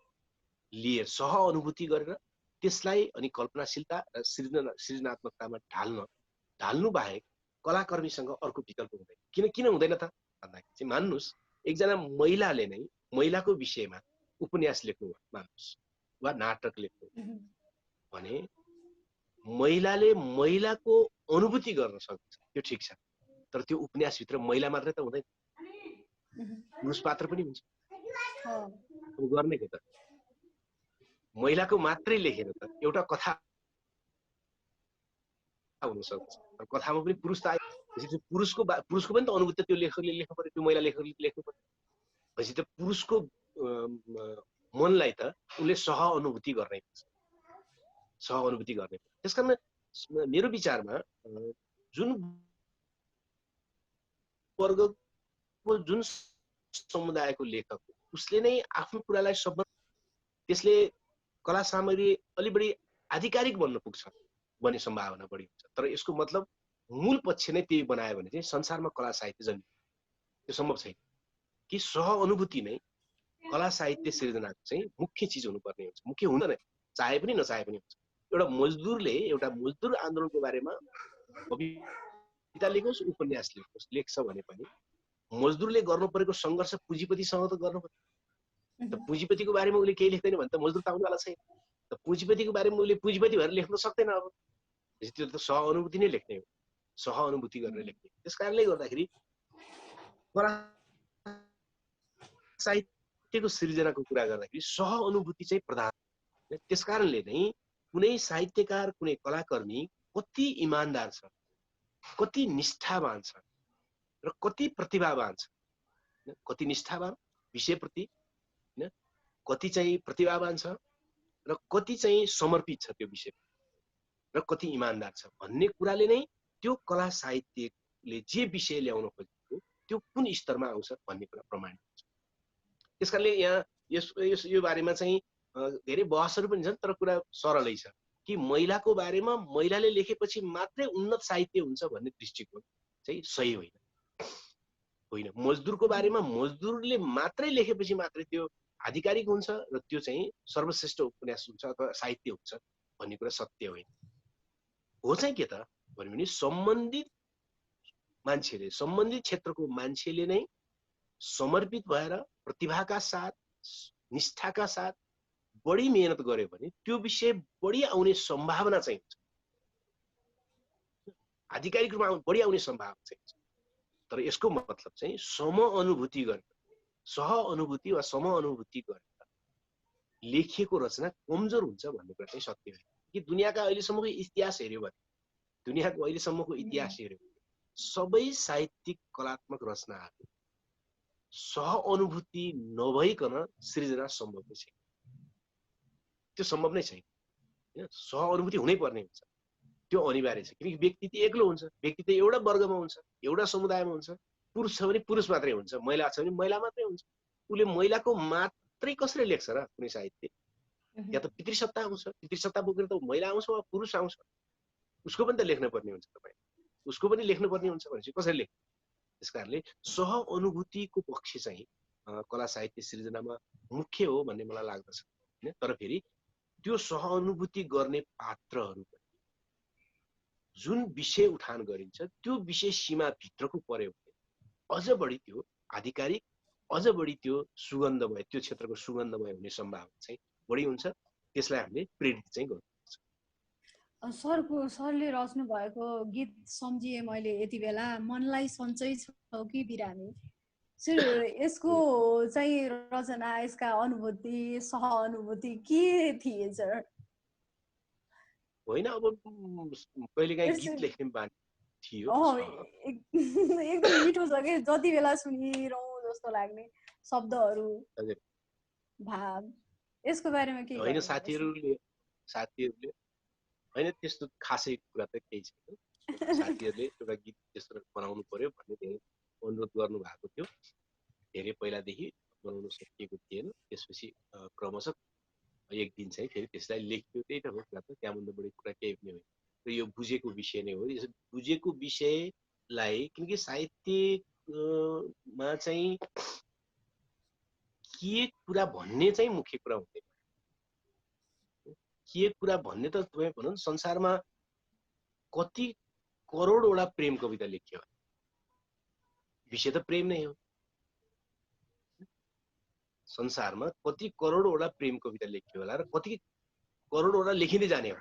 Speaker 2: लिएर, सह अनुभूति गरेर त्यसलाई अनि कल्पनाशीलता र सृजनात्मकतामा ढाल्नु बाहेक कलाकर्मीसँग अर्को विकल्प हुँदैन। किन हुँदैन त भन्दाखेरि चाहिँ मान्नुहोस् एकजना महिलाले नै महिलाको विषयमा उपन्यास लेख्नु मान्नुहोस् वा नाटक लेख्नु भने महिलाले महिलाको अनुभूति गर्न सक्छ, त्यो ठिक छ, तर त्यो उपन्यासभित्र महिला मात्रै त हुँदैन, पुरुष पात्र पनि हुन्छ। अब गर्ने के त? महिलाको मात्रै लेखेर त एउटा कथा हुन सक्छ, तर कथामा पनि पुरुष त आयो, पुरुषको पनि त अनुभूति त्यो लेखकले लेख्नु पर्यो, त्यो महिला लेखकले लेख्नु पर्यो। भनेपछि त पुरुषको मनलाई त उसले सह-अनुभूति गर्ने त्यसकारण मेरो विचारमा जुन वर्गको जुन समुदायको लेखक उसले नै आफ्नो कुरालाई त्यसले कला सामग्री अलि बढी आधिकारिक बन्न पुग्छ भन्ने सम्भावना बढी हुन्छ। तर यसको मतलब मूल पक्ष नै त्यही बनायो भने चाहिँ संसारमा कला साहित्य जन्मिन्छ, त्यो सम्भव छैन कि सह-अनुभूति नै कला साहित्य सृजनाको चाहिँ मुख्य चिज हुनुपर्ने हुन्छ। मुख्य हुँदैन, चाहे पनि नचाहे पनि हुन्छ। एउटा मजदुर आन्दोलनको बारेमा कविता लेखोस्, उपन्यास लेख्छ भने पनि मजदुरले गर्नु परेको सङ्घर्ष पुँजीपतिसँग त गर्नु पर्यो। त पुँजीपतिको बारेमा उसले केही लेख्दैन भने त मजदुर त आउनुवाला छैन। त पुँजीपतिको बारेमा उसले पुँजीपति भएर लेख्न सक्दैन। अब त्यो त सह-अनुभूति नै लेख्ने हो, सह-अनुभूति गरेर लेख्ने। त्यस कारणले गर्दाखेरि कला साहित्यको सृजनाको कुरा गर्दाखेरि सह-अनुभूति चाहिँ प्रधान। त्यस कारणले नै कुनै साहित्यकार, कुनै कलाकर्मी कति इमान्दार छ, कति निष्ठावान छ र कति प्रतिभावान छ, कति निष्ठावान विषयप्रति, कति चाहिँ प्रतिभावान छ र कति चाहिँ समर्पित छ त्यो विषय र कति इमान्दार छ भन्ने कुराले नै त्यो कला साहित्यले जे विषय ल्याउन खोजेको त्यो कुन स्तरमा आउँछ भन्ने कुरा प्रमाणित हुन्छ। त्यसकारणले यहाँ यो बारेमा चाहिँ धेरै बहसहरू पनि छन्, तर कुरा सरलै छ कि महिलाको बारेमा महिलाले लेखेपछि मात्रै उन्नत साहित्य हुन्छ भन्ने दृष्टिकोण चाहिँ सही होइन। मजदुरको बारेमा मजदुरले मात्रै लेखेपछि मात्रै त्यो आधिकारिक हुन्छ र त्यो चाहिँ सर्वश्रेष्ठ उपन्यास हुन्छ अथवा साहित्य हुन्छ भन्ने कुरा सत्य होइन। हो चाहिँ के त भने सम्बन्धित मान्छेले, सम्बन्धित क्षेत्रको मान्छेले नै समर्पित भएर प्रतिभाका साथ, निष्ठाका साथ बढी मेहनत गर्यो भने त्यो विषय बढी आउने सम्भावना चाहिँ हुन्छ, आधिकारिक रूपमा बढी आउने सम्भावना चाहिँ हुन्छ। तर यसको मतलब चाहिँ सम-अनुभूति गरेर, सह-अनुभूति वा सम-अनुभूति गरेर लेखिएको रचना कमजोर हुन्छ भन्ने कुरा चाहिँ सत्य होइन। कि दुनियाँको अहिलेसम्मको इतिहास हेर्यो भने सबै साहित्यिक कलात्मक रचनाहरू सह-अनुभूति नभइकन सृजना सम्भव नै छैन। त्यो सम्भव नै छैन। सह-अनुभूति हुनै पर्ने हुन्छ, त्यो अनिवार्य छ। किनकि व्यक्ति त एक्लो हुन्छ, व्यक्ति त एउटा वर्गमा हुन्छ, एउटा समुदायमा हुन्छ। पुरुष छ भने पुरुष मात्रै हुन्छ, महिला छ भने महिला मात्रै हुन्छ। उसले महिलाको मात्रै कसरी लेख्छ र कुनै साहित्य? या त पितृसत्ता आउँछ, पितृसत्ता बोकेर त महिला आउँछ वा पुरुष आउँछ, उसको पनि त लेख्न पर्ने हुन्छ। तपाईँ उसको पनि लेख्नु पर्ने हुन्छ भनेपछि कसरी लेख्छ? त्यस कारणले सह-अनुभूतिको पक्ष चाहिँ कला साहित्य सृजनामा मुख्य हो भन्ने मलाई लाग्दछ। तर फेरि त्यो सह-अनुभूति गर्ने पात्रहरू जुन विषय उठान गरिन्छ त्यो विषय सीमा भित्रको पर्यो भने अझ बढी त्यो आधिकारिक, अझ बढी त्यो सुगन्धमय, त्यो क्षेत्रको सुगन्धमय हुने सम्भावना चाहिँ बढी हुन्छ। त्यसलाई हामीले प्रेरित चाहिँ गर्नुपर्छ।
Speaker 1: सरले रच्नु भएको गीत सम्झिए मैले यति बेला, मनलाई सन्चै छ कि बिरामी। सर यसको चाहिँ रचना, यसका अनुभूति, सह-अनुभूति के थिए सर?
Speaker 2: होइन, अब कहिलेकाहीँ गीत लेख्ने बानी थियो।
Speaker 1: एकदम मिठो छ के, जति बेला सुनिरहँ जस्तो लाग्ने शब्दहरू, भाव। यसको बारेमा के
Speaker 2: होइन, साथीहरूले होइन त्यस्तो खासै कुरा त केही छैन। साथीहरूले एउटा गीत त्यस्तो बनाउनु पर्यो भन्ने धेरै अनुरोध गर्नु भएको थियो। धेरै पहिलादेखि बनाउन सकिएको थिएन। त्यसपछि क्रमशः एक दिन चाहिँ फेरि त्यसलाई लेखियो। त्यही त हो कुरा त, त्यहाँभन्दा बढी कुरा केही पनि होइन। र यो बुझेको विषय नै हो। यसो बुझेको विषयलाई, किनकि साहित्यमा चाहिँ के कुरा भन्ने चाहिँ मुख्य कुरा हुँदैन। के कुरा भन्ने त तपाईँ भनौँ संसारमा कति करोडवटा प्रेम कविता लेख्यो, विषय त प्रेम नै हो। संसारमा कति करोडवटा प्रेम कविता लेख्यो होला र कति करोडवटा लेखिँदै जाने हो,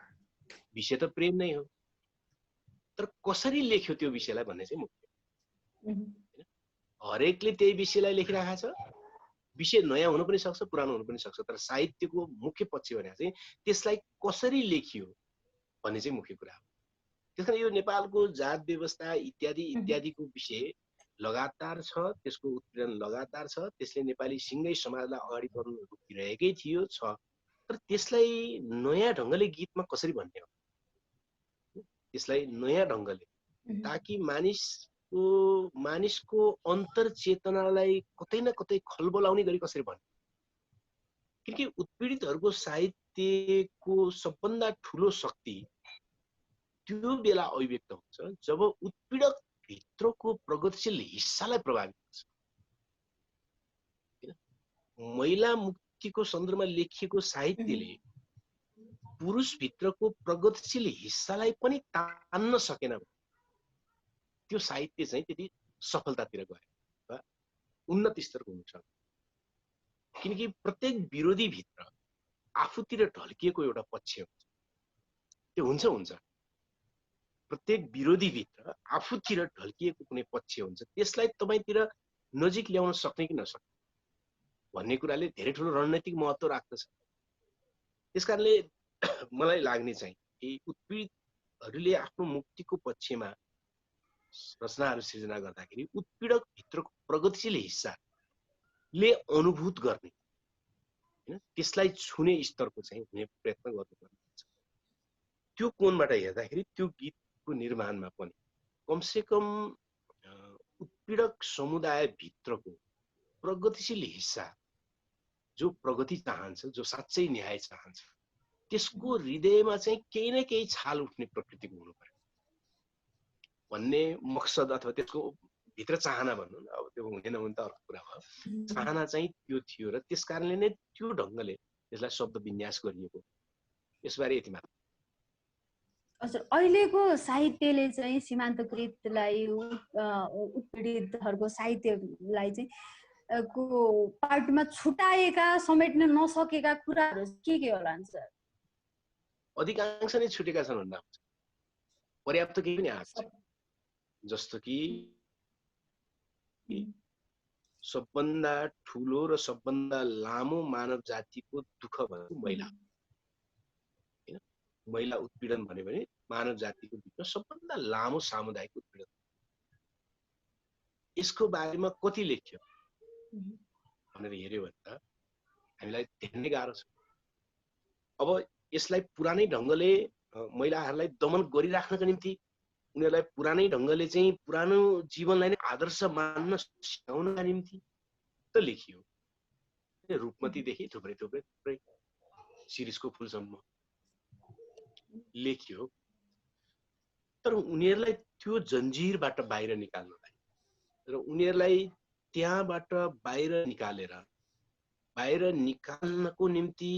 Speaker 2: विषय त प्रेम नै हो। तर कसरी लेख्यो त्यो विषयलाई भन्ने चाहिँ मुख्य। हरेकले त्यही विषयलाई लेखिरहेको छ। विषय नयाँ हुन पनि सक्छ, पुरानो हुन पनि सक्छ, तर साहित्यको मुख्य पक्ष भने चाहिँ त्यसलाई कसरी लेखियो भन्ने चाहिँ मुख्य कुरा हो। त्यसकारण यो नेपालको जात व्यवस्था इत्यादि इत्यादिको विषय लगातार छ, त्यसको उत्पीडन लगातार छ। त्यसले नेपाली सिङ्गै समाजलाई अगाडि बढ्न रोकिरहेकै थियो छ, तर त्यसलाई नयाँ ढङ्गले गीतमा कसरी भन्ने हो, त्यसलाई नयाँ ढङ्गले, ताकि मानिसको अन्तर चेतनालाई कतै न कतै खलबलाउने गरी कसरी भन्ने। किनकि उत्पीडितहरूको साहित्यको सबभन्दा ठुलो शक्ति त्यो बेला अभिव्यक्त हुन्छ जब उत्पीडक भित्रको प्रगतिशील हिस्सालाई प्रभावित गर्छ। महिला मुक्तिको सन्दर्भमा लेखिएको साहित्यले पुरुष भित्रको प्रगतिशील हिस्सालाई पनि तान्न सकेन, त्यो साहित्य चाहिँ त्यति सफलतातिर गयो वा उन्नत स्तरको हुन्छ। किनकि प्रत्येक विरोधी भित्र आफूतिर ढल्किएको एउटा पक्ष हुन्छ, त्यो हुन्छ। प्रत्येक विरोधी भित्र आफूतिर ढल्किएको कुनै पक्ष हुन्छ, त्यसलाई तपाईतिर नजिक ल्याउन सक्ने कि नसक्ने भन्ने कुराले धेरै ठुलो रणनीतिक महत्त्व राख्दछ। त्यसकारणले मलाई लाग्ने चाहिँ कि उत्पीडितहरूले आफ्नो मुक्तिको पक्षमा रचनाहरू सृजना गर्दाखेरि उत्पीडक भित्रको प्रगतिशील हिस्साले अनुभूत गर्ने, हैन, त्यसलाई छुने स्तरको चाहिँ हुने प्रयत्न गर्नुपर्ने हुन्छ। त्यो कोणबाट हेर्दाखेरि त्यो गीतको निर्माणमा पनि कमसेकम उत्पीडक समुदाय भित्रको प्रगतिशील हिस्सा जो प्रगति चाहन्छ, जो साँच्चै न्याय चाहन्छ, त्यसको हृदयमा चाहिँ केही न केही छाल उठ्ने प्रकृतिको हुनु पर्यो भन्ने मकसद अथवा त्यसको भित्र चाहना भन्नु न, अब त्यो हुँदैन भने त अर्को कुरा भयो। चाहना चाहिँ त्यो थियो र त्यस कारणले नै त्यो ढङ्गले त्यसलाई शब्द विन्यास गरिएको। यसबारे यति मात्र।
Speaker 1: हजुर, अहिलेको साहित्यले चाहिँ सीमान्तकृतलाई उत्पीडितहरूको साहित्यलाई चाहिँ को पार्टमा छुटाएका समेट्न नसकेका कुराहरू के होला सर?
Speaker 2: अधिकांश नै छुटेका छन् भन्दा हुन्छ, पर्याप्त केही पनि आएको छैन। जस्तो कि सबभन्दा ठुलो र सबभन्दा लामो मानव जातिको दुःख भनेको महिला, हैन, महिला उत्पीडन भन्यो भने मानव जातिको बिचमा सबभन्दा लामो सामुदायिक उत्पीडन। यसको बारेमा कति लेख्यो भनेर हेर्यो भने त हामीलाई धेरै गाह्रो छ। अब यसलाई पुरानै ढङ्गले महिलाहरूलाई दमन गरिराख्नका निम्ति, उनीहरूलाई पुरानै ढङ्गले चाहिँ पुरानो जीवनलाई नै आदर्श मान्न सिकाउनका निम्ति त लेखियो। रूपमतीदेखि थुप्रै थुप्रै थुप्रै शिरीषको फुलसम्म लेखियो, तर उनीहरूलाई त्यो जन्जिरबाट बाहिर निकाल्नलाई र उनीहरूलाई त्यहाँबाट बाहिर निकाल्नको निम्ति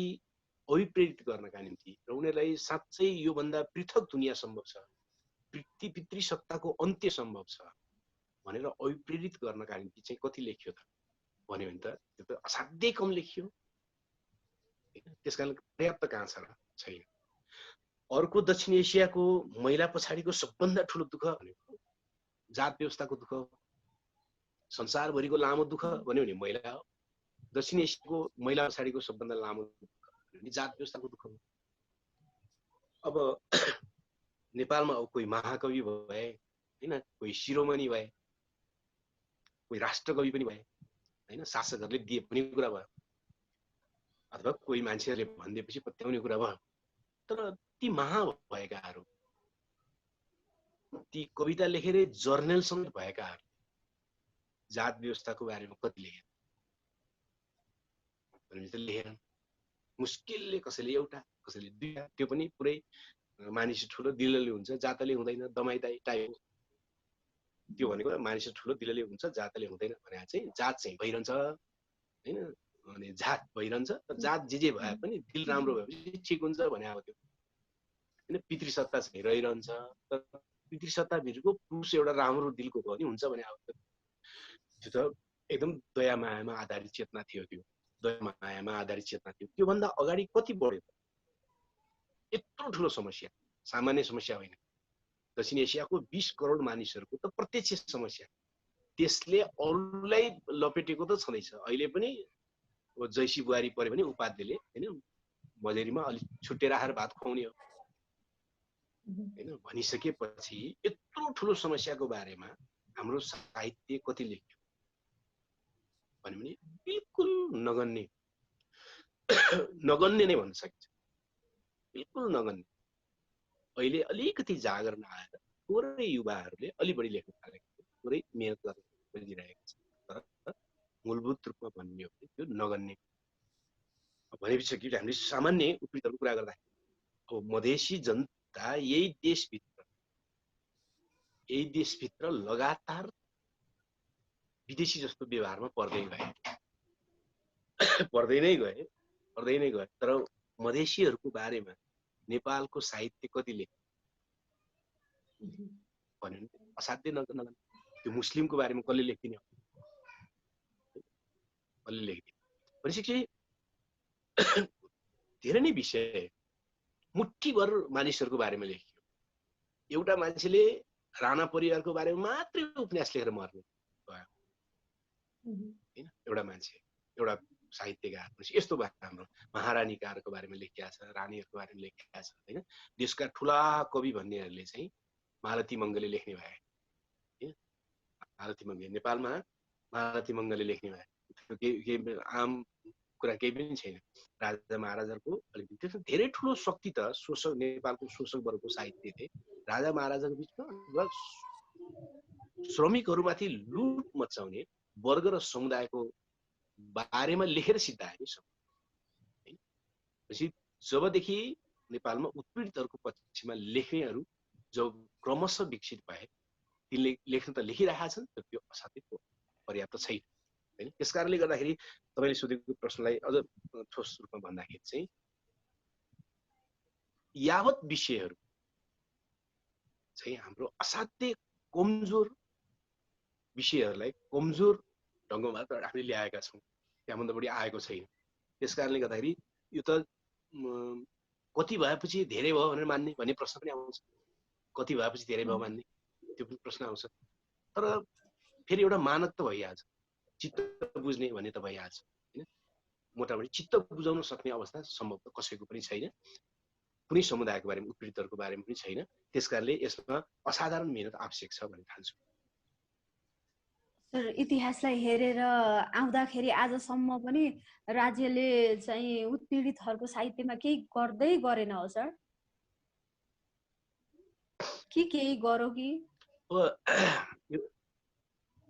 Speaker 2: अभिप्रेरित गर्नका निम्ति र उनीहरूलाई साँच्चै योभन्दा पृथक दुनियाँ सम्भव छ, पितृसत्ताको अन्त्य सम्भव छ भनेर अभिप्रेरित गर्नका निम्ति चाहिँ कति लेखियो त भन्यो भने त त्यो त असाध्यै कम लेखियो। त्यसकारण पर्याप्त कहाँ छैन। अर्को दक्षिण एसियाको महिला पछाडिको सबभन्दा ठुलो दुःख भनेको जात व्यवस्थाको दुःख, संसारभरिको लामो दुःख भन्यो भने महिला हो। दक्षिण एसियाको महिला पछाडिको सबभन्दा लामो दुःख भने जात व्यवस्थाको दुःख हो। अब नेपालमा अब कोही महाकवि भए, हैन, कोही शिरोमणि भए, कोही राष्ट्रकवि पनि भए, हैन, शासकहरूले दिए पनि कुरा भयो, अथवा कोही मान्छेहरूले भनिदिएपछि पत्याउने कुरा भयो। तर ती महा भएकाहरू, ती कविता लेखेर जर्नल समेत भएकाहरू जात व्यवस्थाको बारेमा कति लेखेन भने त लेखेनन्। मुस्किलले कसैले एउटा, कसैले दुईटा, त्यो पनि पुरै मानिस ठुलो दिलले हुन्छ, जातले हुँदैन, दमाईदाई टाइप। त्यो भनेको मानिस ठुलो दिलले हुन्छ, जातले हुँदैन भने चाहिँ जात चाहिँ भइरहन्छ, हैन, अनि जात भइरहन्छ, तर जात जे भए पनि दिल राम्रो भएपछि ठिक हुन्छ भने अब त्यो, हैन, पितृसत्ता चाहिँ रहिरहन्छ, तर पितृसत्ता भित्रको पुरुष एउटा राम्रो दिलको भयो नि हुन्छ भने अब त्यो त एकदम दया मायामा आधारित चेतना थियो त्यो दया मायामा आधारित चेतना थियो त्योभन्दा अगाडि कति बढ्यो यत्रो ठुलो समस्या सामान्य समस्या होइन दक्षिण एसियाको 20 करोड मानिसहरूको त प्रत्यक्ष समस्या त्यसले अरूलाई लपेटेको त छँदैछ अहिले पनि जैसी बुहारी पऱ्यो भने उपाध्यले हैन मजेरीमा अलि छुट्टेर आएर भात खुवाउने हो हैन भनिसकेपछि यत्रो ठुलो समस्याको बारेमा हाम्रो साहित्य कति लेख्यो भने बिल्कुल नगन्य नगन्य नै भन्न सकिन्छ बिल्कुल नगन्य अहिले अलिकति जागरण आएर थोरै युवाहरूले अलि बढी लेख्न थालेको छ थोरै मेहनत गरिरहेको छ तर मूलभूत रूपमा भन्ने हो भने त्यो नगन्य भनेपछि कि हामीले सामान्य उत्पीडनको कुरा गर्दाखेरि अब मधेसी जनता यही देशभित्र लगातार विदेशी जस्तो व्यवहारमा पर्दै नै गए तर मधेसीहरूको बारेमा नेपालको साहित्य कति लेख्यो भन्यो भने असाध्यै नगन त्यो मुस्लिमको बारेमा कसले लेख्दिने कसले लेख्दिने भनेपछि धेरै नै विषय मुठ्ठीभर मानिसहरूको बारेमा लेखियो एउटा मान्छेले राणा परिवारको बारेमा मात्रै उपन्यास लेखेर मर्ने भयो हैन एउटा मान्छे एउटा साहित्यकार यस्तो भयो हाम्रो महारानीकारको बारेमा लेखिया छ रानीहरूको बारेमा लेखिया छ हैन देशका ठुला कवि भन्नेहरूले चाहिँ मालती मङ्गले लेख्ने भए हैन मालती मङ्गले नेपालमा मालती मङ्गले लेख्ने भए आम कुरा केही पनि छैन राजा महाराजाको अलिकति धेरै ठुलो शक्ति त शोषक नेपालको शोषक वर्गको साहित्य थिए राजा महाराजाको बिचमा श्रमिकहरूमाथि लुट मचाउने वर्ग र समुदायको बारेमा लेखेर सिद्धाए नि जबदेखि नेपालमा उत्पीडितहरूको पक्षमा लेख्नेहरू जब क्रमशः विकसित भए तिनले लेख्न त लेखिरहेका छन् तर त्यो असाध्यै पर्याप्त छैन हैन त्यसकारणले गर्दाखेरि तपाईले सोधेको प्रश्नलाई अझ ठोस रूपमा भन्दाखेरि चाहिँ यावत विषयहरू चाहिँ हाम्रो असाध्यै कमजोर विषयहरूलाई कमजोर ढङ्गमा हामीले ल्याएका छौँ त्यहाँभन्दा बढी आएको छैन त्यसकारणले गर्दाखेरि यो त कति भएपछि धेरै भयो भनेर मान्ने भन्ने प्रश्न पनि आउँछ कति भएपछि धेरै भयो मान्ने त्यो पनि प्रश्न आउँछ तर फेरि एउटा मानक त भइहाल्छ चित्त बुझ्ने भन्ने त भइहाल्छ हैन मोटामोटी चित्त बुझाउन सक्ने अवस्था सम्भव त कसैको पनि छैन कुनै समुदायको बारेमा उत्पीडितहरूको बारेमा पनि छैन त्यसकारणले यसमा असाधारण मेहनत आवश्यक छ भन्ने ठान्छु
Speaker 1: सर इतिहासलाई हेरेर आउँदाखेरि आजसम्म पनि राज्यले चाहिँ उत्पीडितहरूको साहित्यमा केही गर्दै गरेन हो सर कि केही गरो कि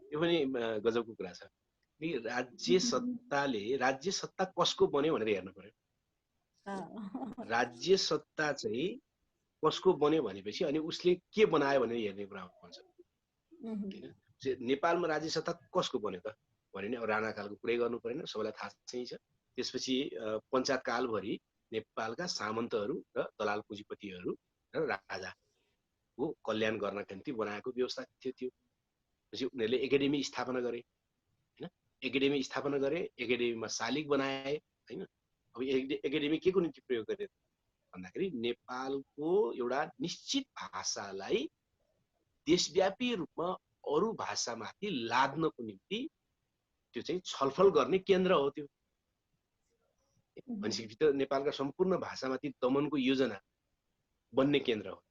Speaker 2: यो पनि गजबको कुरा छ कि राज्य सत्ता कसको बन्यो भनेर हेर्नु पर्यो राज्य सत्ता चाहिँ कसको बन्यो भनेपछि अनि उसले के बनायो भनेर हेर्ने कुरा हुन्छ नेपालमा राज्य सत्ता कसको बन्यो त भन्यो भने अब राणाकालको कुरै गर्नु परेन सबैलाई थाहा चाहिँ छ त्यसपछि पञ्चायत कालभरि नेपालका सामन्तहरू र दलाल पुँजीपतिहरू र राजाको कल्याण गर्नका निम्ति बनाएको व्यवस्था थियो पछि उनीहरूले एकाडेमी स्थापना गरे हैन एकाडेमी स्थापना गरे एकाडेमीमा शालिग बनाए हैन अब एकाडेमी के को निम्ति प्रयोग गरे भन्दाखेरि नेपालको एउटा निश्चित भाषालाई देशव्यापी रूपमा अरू भाषामाथि लाद्नको निम्ति त्यो चाहिँ छलफल गर्ने केन्द्र हो त्यो भनेपछि नेपालका सम्पूर्ण भाषामाथि दमनको योजना बन्ने केन्द्र हो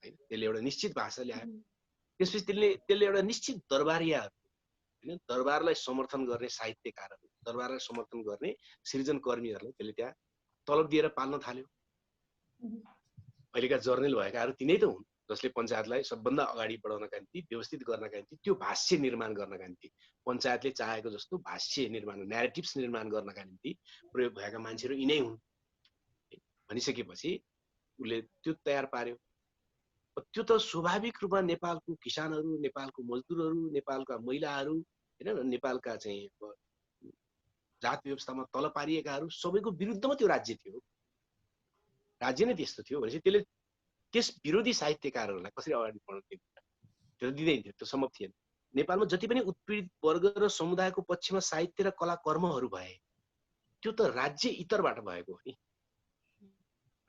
Speaker 2: हैन त्यसले एउटा निश्चित भाषा ल्यायो त्यसपछि त्यसले एउटा निश्चित दरबारियाहरू हैन दरबारलाई समर्थन गर्ने साहित्यकारहरू दरबारलाई समर्थन गर्ने सृजनकर्मीहरूलाई त्यसले त्यहाँ तलब दिएर पाल्न थाल्यो अहिलेका जर्नल भएकाहरू तिनै त हुन् जसले पञ्चायतलाई सबभन्दा अगाडि बढाउनका निम्ति व्यवस्थित गर्नका निम्ति त्यो भाष्य निर्माण गर्नका निम्ति पञ्चायतले चाहेको जस्तो भाष्य निर्माण न्यारेटिभ्स निर्माण गर्नका निम्ति प्रयोग भएका मान्छेहरू यिनै हुन् भनिसकेपछि उसले त्यो तयार पार्यो त्यो त स्वाभाविक रूपमा नेपालको किसानहरू नेपालको मजदुरहरू नेपालका महिलाहरू हैन नेपालका चाहिँ जात व्यवस्थामा तल पारिएकाहरू सबैको विरुद्धमा त्यो राज्य थियो राज्य नै त्यस्तो थियो भनेपछि त्यसले त्यस विरोधी साहित्यकारहरूलाई कसरी अगाडि बढाउन दिन्छ, त्यो दिँदैन थियो, त्यो सम्भव थिएन। नेपालमा जति पनि उत्पीडित वर्ग र समुदायको पक्षमा साहित्य र कला कर्महरू भए त्यो त राज्य इतरबाट भएको हो नि,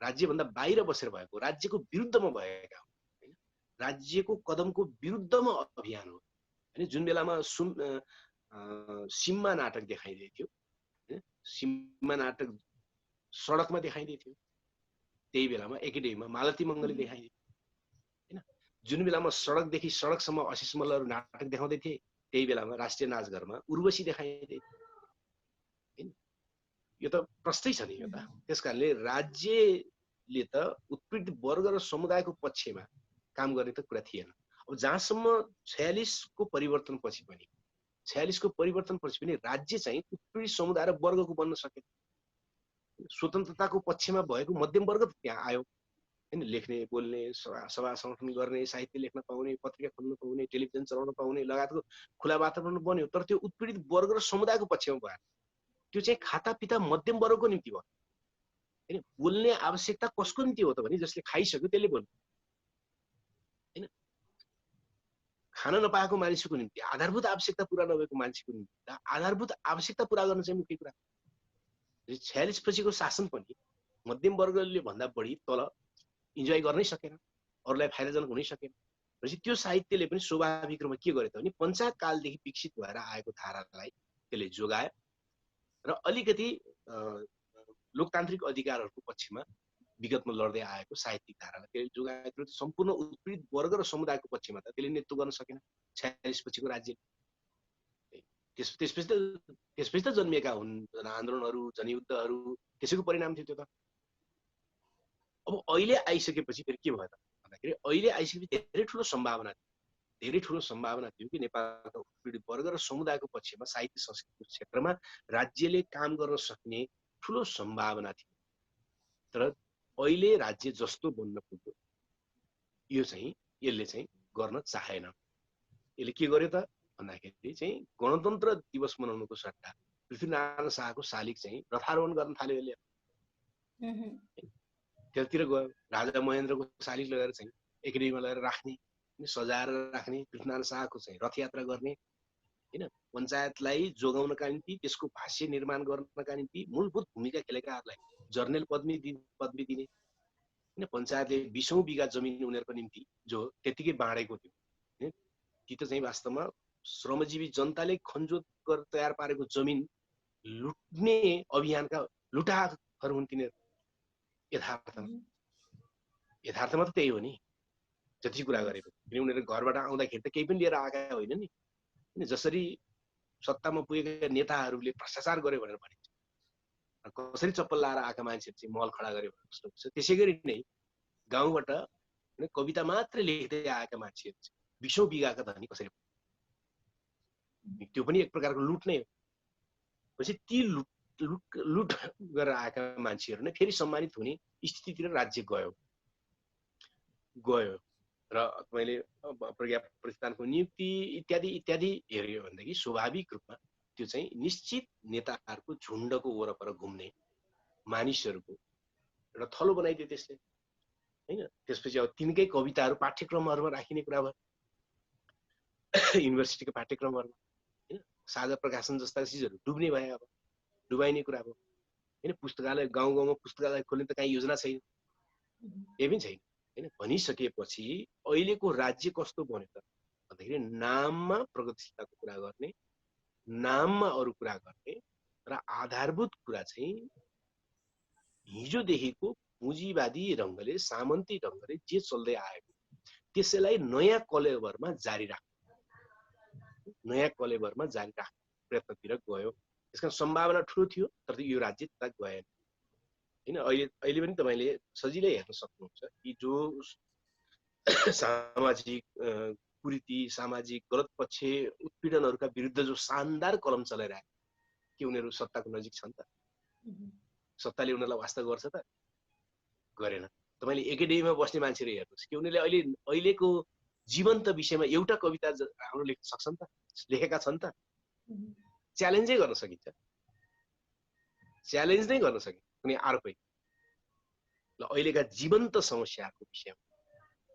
Speaker 2: राज्यभन्दा बाहिर बसेर भएको, राज्यको विरुद्धमा भएका हो हैन, राज्यको कदमको विरुद्धमा अभियान हो हैन। जुन बेलामा सिम्मा नाटक देखाइदै थियो हैन, सिम्मा नाटक सडकमा देखाइदै थियो, त्यही बेलामा एकाडेमीमा मालती मङ्गलले देखाइदिए हैन। जुन बेलामा सडकदेखि सडकसम्म आशिष मल्लहरू नाटक देखाउँदै थिए, त्यही बेलामा राष्ट्रिय नाचघरमा उर्वशी देखाइदिए हैन। यो त प्रस्तै छ नि यो त। त्यसकारणले राज्यले त उत्पीडित वर्ग र समुदायको पक्षमा काम गर्ने त कुरा थिएन। अब जहाँसम्म 46 को परिवर्तनपछि पनि 46 को परिवर्तनपछि पनि राज्य चाहिँ उत्पीडित समुदाय र वर्गको बन्न सकेन। स्वतन्त्रताको पक्षमा भएको मध्यम वर्ग त त्यहाँ आयो हैन, लेख्ने बोल्ने सभा संगठन गर्ने, साहित्य लेख्न पाउने, पत्रिका खोल्न पाउने, टेलिभिजन चलाउन पाउने लगायतको खुला वातावरण बन्यो। तर त्यो उत्पीडित वर्ग र समुदायको पक्षमा भएन, त्यो चाहिँ खाता पिता मध्यम वर्गको निम्ति भयो हैन। बोल्ने आवश्यकता कसको निम्ति हो त भने जसले खाइसक्यो त्यसले बोल्नु हैन, खान नपाएको मानिसको निम्ति, आधारभूत आवश्यकता पूरा नभएको मान्छेको निम्ति आधारभूत आवश्यकता पूरा गर्न चाहिँ मुख्य कुरा। 46 पछिको शासन पनि मध्यम वर्गले भन्दा बढी तल इन्जोय गर्नै सकेन, अरूलाई फाइदाजनक हुनै सकेन। भनेपछि त्यो साहित्यले पनि स्वाभाविक रूपमा के गर्यो त भने पञ्चायत कालदेखि विकसित भएर आएको धारालाई त्यसले जोगायो र अलिकति लोकतान्त्रिक अधिकारहरूको पक्षमा विगतमा लड्दै आएको साहित्यिक धारालाई त्यसले जोगायो। सम्पूर्ण उत्पीडित वर्ग र समुदायको पक्षमा त त्यसले नेतृत्व गर्न सकेन 46 पछिको राज्यले। त्यसपछि त जन्मिएका हुन् जनआन्दोलनहरू, जनयुद्धहरू, त्यसैको परिणाम थियो त्यो त। अब अहिले आइसकेपछि फेरि के भयो त भन्दाखेरि अहिले आइसकेपछि धेरै ठुलो सम्भावना थियो कि नेपालका उत्पीडित वर्ग र समुदायको पक्षमा साहित्य संस्कृतिको क्षेत्रमा राज्यले काम गर्न सक्ने ठुलो सम्भावना थियो। तर अहिले राज्य जस्तो बन्न पुग्यो यो चाहिँ यसले चाहिँ गर्न चाहेन। यसले के गर्यो त भन्दाखेरि चाहिँ गणतन्त्र दिवस मनाउनुको सट्टा पृथ्वीनारायण शाहको शालिग चाहिँ रथारोहण गर्न थाल्यो यसले। त्यतातिर गयो, राजा महेन्द्रको शालिग लगेर चाहिँ एकाडेमीमा लगेर राख्ने, सजाएर राख्ने, पृथ्वीनारायण शाहको चाहिँ रथयात्रा गर्ने हैन, पञ्चायतलाई जोगाउनका निम्ति, त्यसको भाष्य निर्माण गर्नका निम्ति मूलभूत भूमिका खेलेकाहरूलाई जर्नल पदवी दिने हैन। पञ्चायतले 20औं बिघा जमिन उनीहरूको निम्ति जो त्यतिकै बाँडेको थियो हैन, ती त चाहिँ वास्तवमा श्रमजीवी जनताले खनजोत गरेर तयार पारेको जमिन लुट्ने अभियानका लुटाहरू हुन् तिनीहरू। यथार्थमा त त्यही हो नि, जति कुरा गरेको। किन उनीहरू घरबाट आउँदाखेरि त केही पनि लिएर आएका होइन नि, जसरी सत्तामा पुगेका नेताहरूले भ्रष्टाचार गर्यो भनेर भनिन्छ, कसरी चप्पल लाएर आएका मान्छेहरू चाहिँ महल खडा गर्यो भनेर प्रश्न हुन्छ। त्यसै गरी नै गाउँबाट कविता मात्रै लेख्दै आएका मान्छेहरू 20औं बिघाका धनी कसरी, त्यो पनि एक प्रकारको लुट नै हो। पछि ती लुट गरेर आएका मान्छेहरू नै फेरि सम्मानित हुने स्थितितिर राज्य गयो र मैले प्रज्ञा प्रतिष्ठानको नियुक्ति इत्यादि इत्यादि हेर्यो भनेदेखि स्वाभाविक रूपमा त्यो चाहिँ निश्चित नेताहरूको झुण्डको वरपर घुम्ने मानिसहरूको एउटा थलो बनाइदियो त्यसले हैन। त्यसपछि अब तिनकै कविताहरू पाठ्यक्रमहरूमा राखिने कुरा भयो, युनिभर्सिटीको पाठ्यक्रमहरूमा हैन। साझा प्रकाशन जस्ता चिजहरू डुब्ने भए, अब डुबाइने कुरा भयो हैन। पुस्तकालय गाउँ पुस्तकालय खोल्ने त कहीँ योजना छैन, केही पनि छैन हैन। भनिसकेपछि अहिलेको राज्य कस्तो बन्यो त भन्दाखेरि नाममा प्रगतिशीलताको कुरा गर्ने, नाममा अरू कुरा गर्ने र आधारभूत कुरा चाहिँ हिजोदेखिको पुँजीवादी ढङ्गले, सामन्ती ढङ्गले जे चल्दै आएको त्यसैलाई नयाँ कलेबरमा जारी राख्ने प्रयत्नतिर गयो। त्यसकारण सम्भावना ठुलो थियो, तर यो राज्य त्यता गएन हैन। अहिले पनि तपाईँले सजिलै हेर्न सक्नुहुन्छ कि जो सामाजिक कुरीति, सामाजिक गलत पक्ष, उत्पीडनहरूका विरुद्ध जो शानदार कलम चलाइरहेको, के उनीहरू सत्ताको नजिक छन् त? सत्ताले उनीहरूलाई वास्ता गर्छ त? गरेन। तपाईँले एकाडेमीमा बस्ने मान्छेहरू हेर्नुहोस् कि उनीहरूले अहिलेको जीवन्त विषयमा एउटा कविता हाम्रो लेख्न सक्छन् त? लेखेका छन् त? च्यालेन्जै गर्न सकिन्छ, च्यालेन्ज नै गर्न सकिन्छ कुनै आरोपै। ल अहिलेका जीवन्त समस्याहरूको विषयमा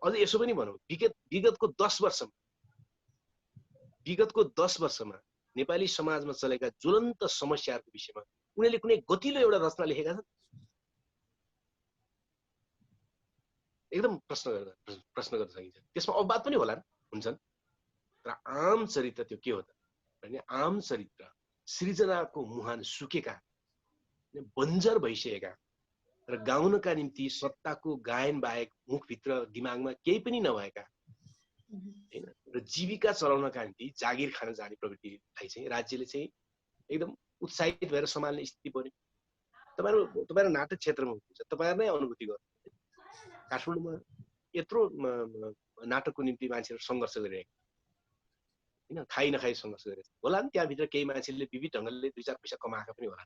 Speaker 2: अझ यसो पनि भनौँ, विगतको 10 वर्षमा नेपाली समाजमा चलेका ज्वलन्त समस्याहरूको विषयमा उनीहरूले कुनै गतिलो एउटा रचना लेखेका छन्? एकदम प्रश्न गर्न सकिन्छ। त्यसमा अपवाद पनि होलान्, हुन्छन्, तर आम चरित्र त्यो के हो त भने आम चरित्र सृजनाको मुहान सुकेका, बन्जर भइसकेका र गाउनका निम्ति सत्ताको गायन बाहेक मुखभित्र दिमागमा केही पनि नभएका हैन र जीविका चलाउनका निम्ति जागिर खान जाने प्रवृत्तिलाई चाहिँ राज्यले चाहिँ एकदम उत्साहित भएर सम्हाल्ने स्थिति बन्यो। तपाईहरु नाटक क्षेत्रमा हुनुहुन्छ, तपाईहरु नै अनुभूति गर्नु। काठमाडौँमा यत्रो नाटकको निम्ति मान्छेहरू सङ्घर्ष गरिरहेका हैन, खाइ नखाइ सङ्घर्ष गरिरहेका होला नि। त्यहाँभित्र केही मान्छेले विविध ढङ्गले 2-4 पैसा कमाएका पनि होला,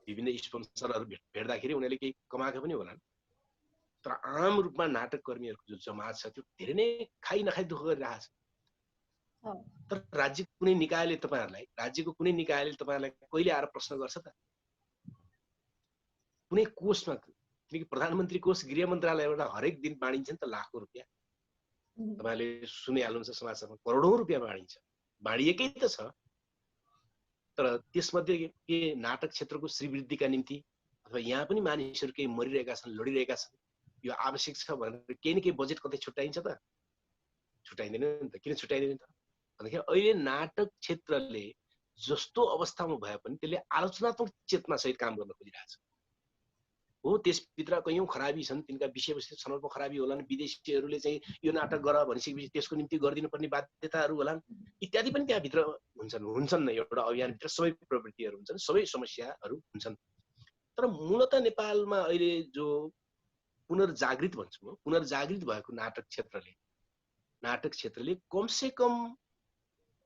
Speaker 2: विभिन्न स्पोन्सरहरू भेट्दाखेरि उनीहरूले केही कमाएका पनि होला। तर आम रूपमा नाटक कर्मीहरूको जो जमात छ त्यो धेरै नै खाइ नखाइ दुःख गरिरहेछ। तर राज्यको कुनै निकायले तपाईँहरूलाई कहिले आएर प्रश्न गर्छ त? कुनै कोषमा, किनकि प्रधानमन्त्री कोष गृह मन्त्रालयबाट हरेक दिन बाँडिन्छ नि त लाखौं रुपियाँ। तपाईँले सुनिहाल्नुहुन्छ समाचारमा करोडौं रुपियाँ बाँडिन्छ, बाँडिएकै त छ। तर त्यसमध्ये के नाटक क्षेत्रको श्रीवृद्धिका निम्ति अथवा यहाँ पनि मानिसहरू केही मरिरहेका छन्, लडिरहेका छन्, यो आवश्यक छ भनेर केही न केही बजेट कतै छुट्याइन्छ त? छुट्याइँदैन नि त। किन छुट्याइँदैन त भन्दाखेरि अहिले नाटक क्षेत्रले जस्तो अवस्थामा भए पनि त्यसले आलोचनात्मक चेतनासहित काम गर्न खोजिरहेछ। हो, त्यसभित्र कयौं खराबी छन्, तिनका विषयवस्तु छनौटमा खराबी होलान्, विदेशीहरूले चाहिँ यो नाटक गर भनिसकेपछि त्यसको निम्ति गरिदिनु पर्ने बाध्यताहरू होलान्, इत्यादि पनि त्यहाँभित्र हुन्छन् नै। एउटा अभियानभित्र सबै प्रवृत्तिहरू हुन्छन्, सबै समस्याहरू हुन्छन्। तर मूलतः नेपालमा अहिले जो पुनर्जागृत भन्छु म, पुनर्जागृत भएको नाटक क्षेत्रले कमसे कम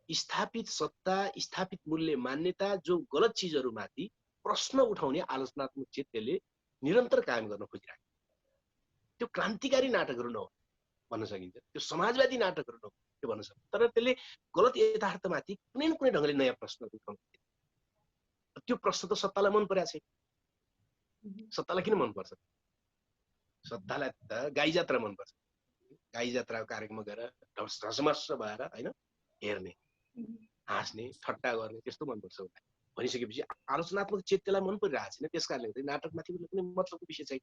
Speaker 2: स्थापित सत्ता, स्थापित मूल्य, मान्यता, जो गलत चिजहरूमाथि प्रश्न उठाउने आलोचनात्मक चेत त्यसले निरन्तर कायम गर्न खोजिरहेको। त्यो क्रान्तिकारी नाटकहरू नहो भन्न सकिन्छ, त्यो समाजवादी नाटकहरू नहो त्यो भन्न सकिन्छ। तर त्यसले गलत यथार्थमाथि कुनै न कुनै ढङ्गले नयाँ प्रश्न उठाउनु खोज्छ। त्यो प्रश्न त सत्तालाई मन परेको छैन। सत्तालाई किन मन पर्छ? सत्तालाई त गाई जात्रा मन पर्छ। गाई जात्राको कार्यक्रममा गएर ढसमस भएर हैन हेर्ने, हाँस्ने, ठट्टा गर्ने, त्यस्तो मन पर्छ उसलाई। भनिसकेपछि आलोचनात्मक चेत त्यसलाई मन परिरहेको छैन। त्यसकारणले गर्दा नाटकमाथि कुनै मतलबको विषय छैन।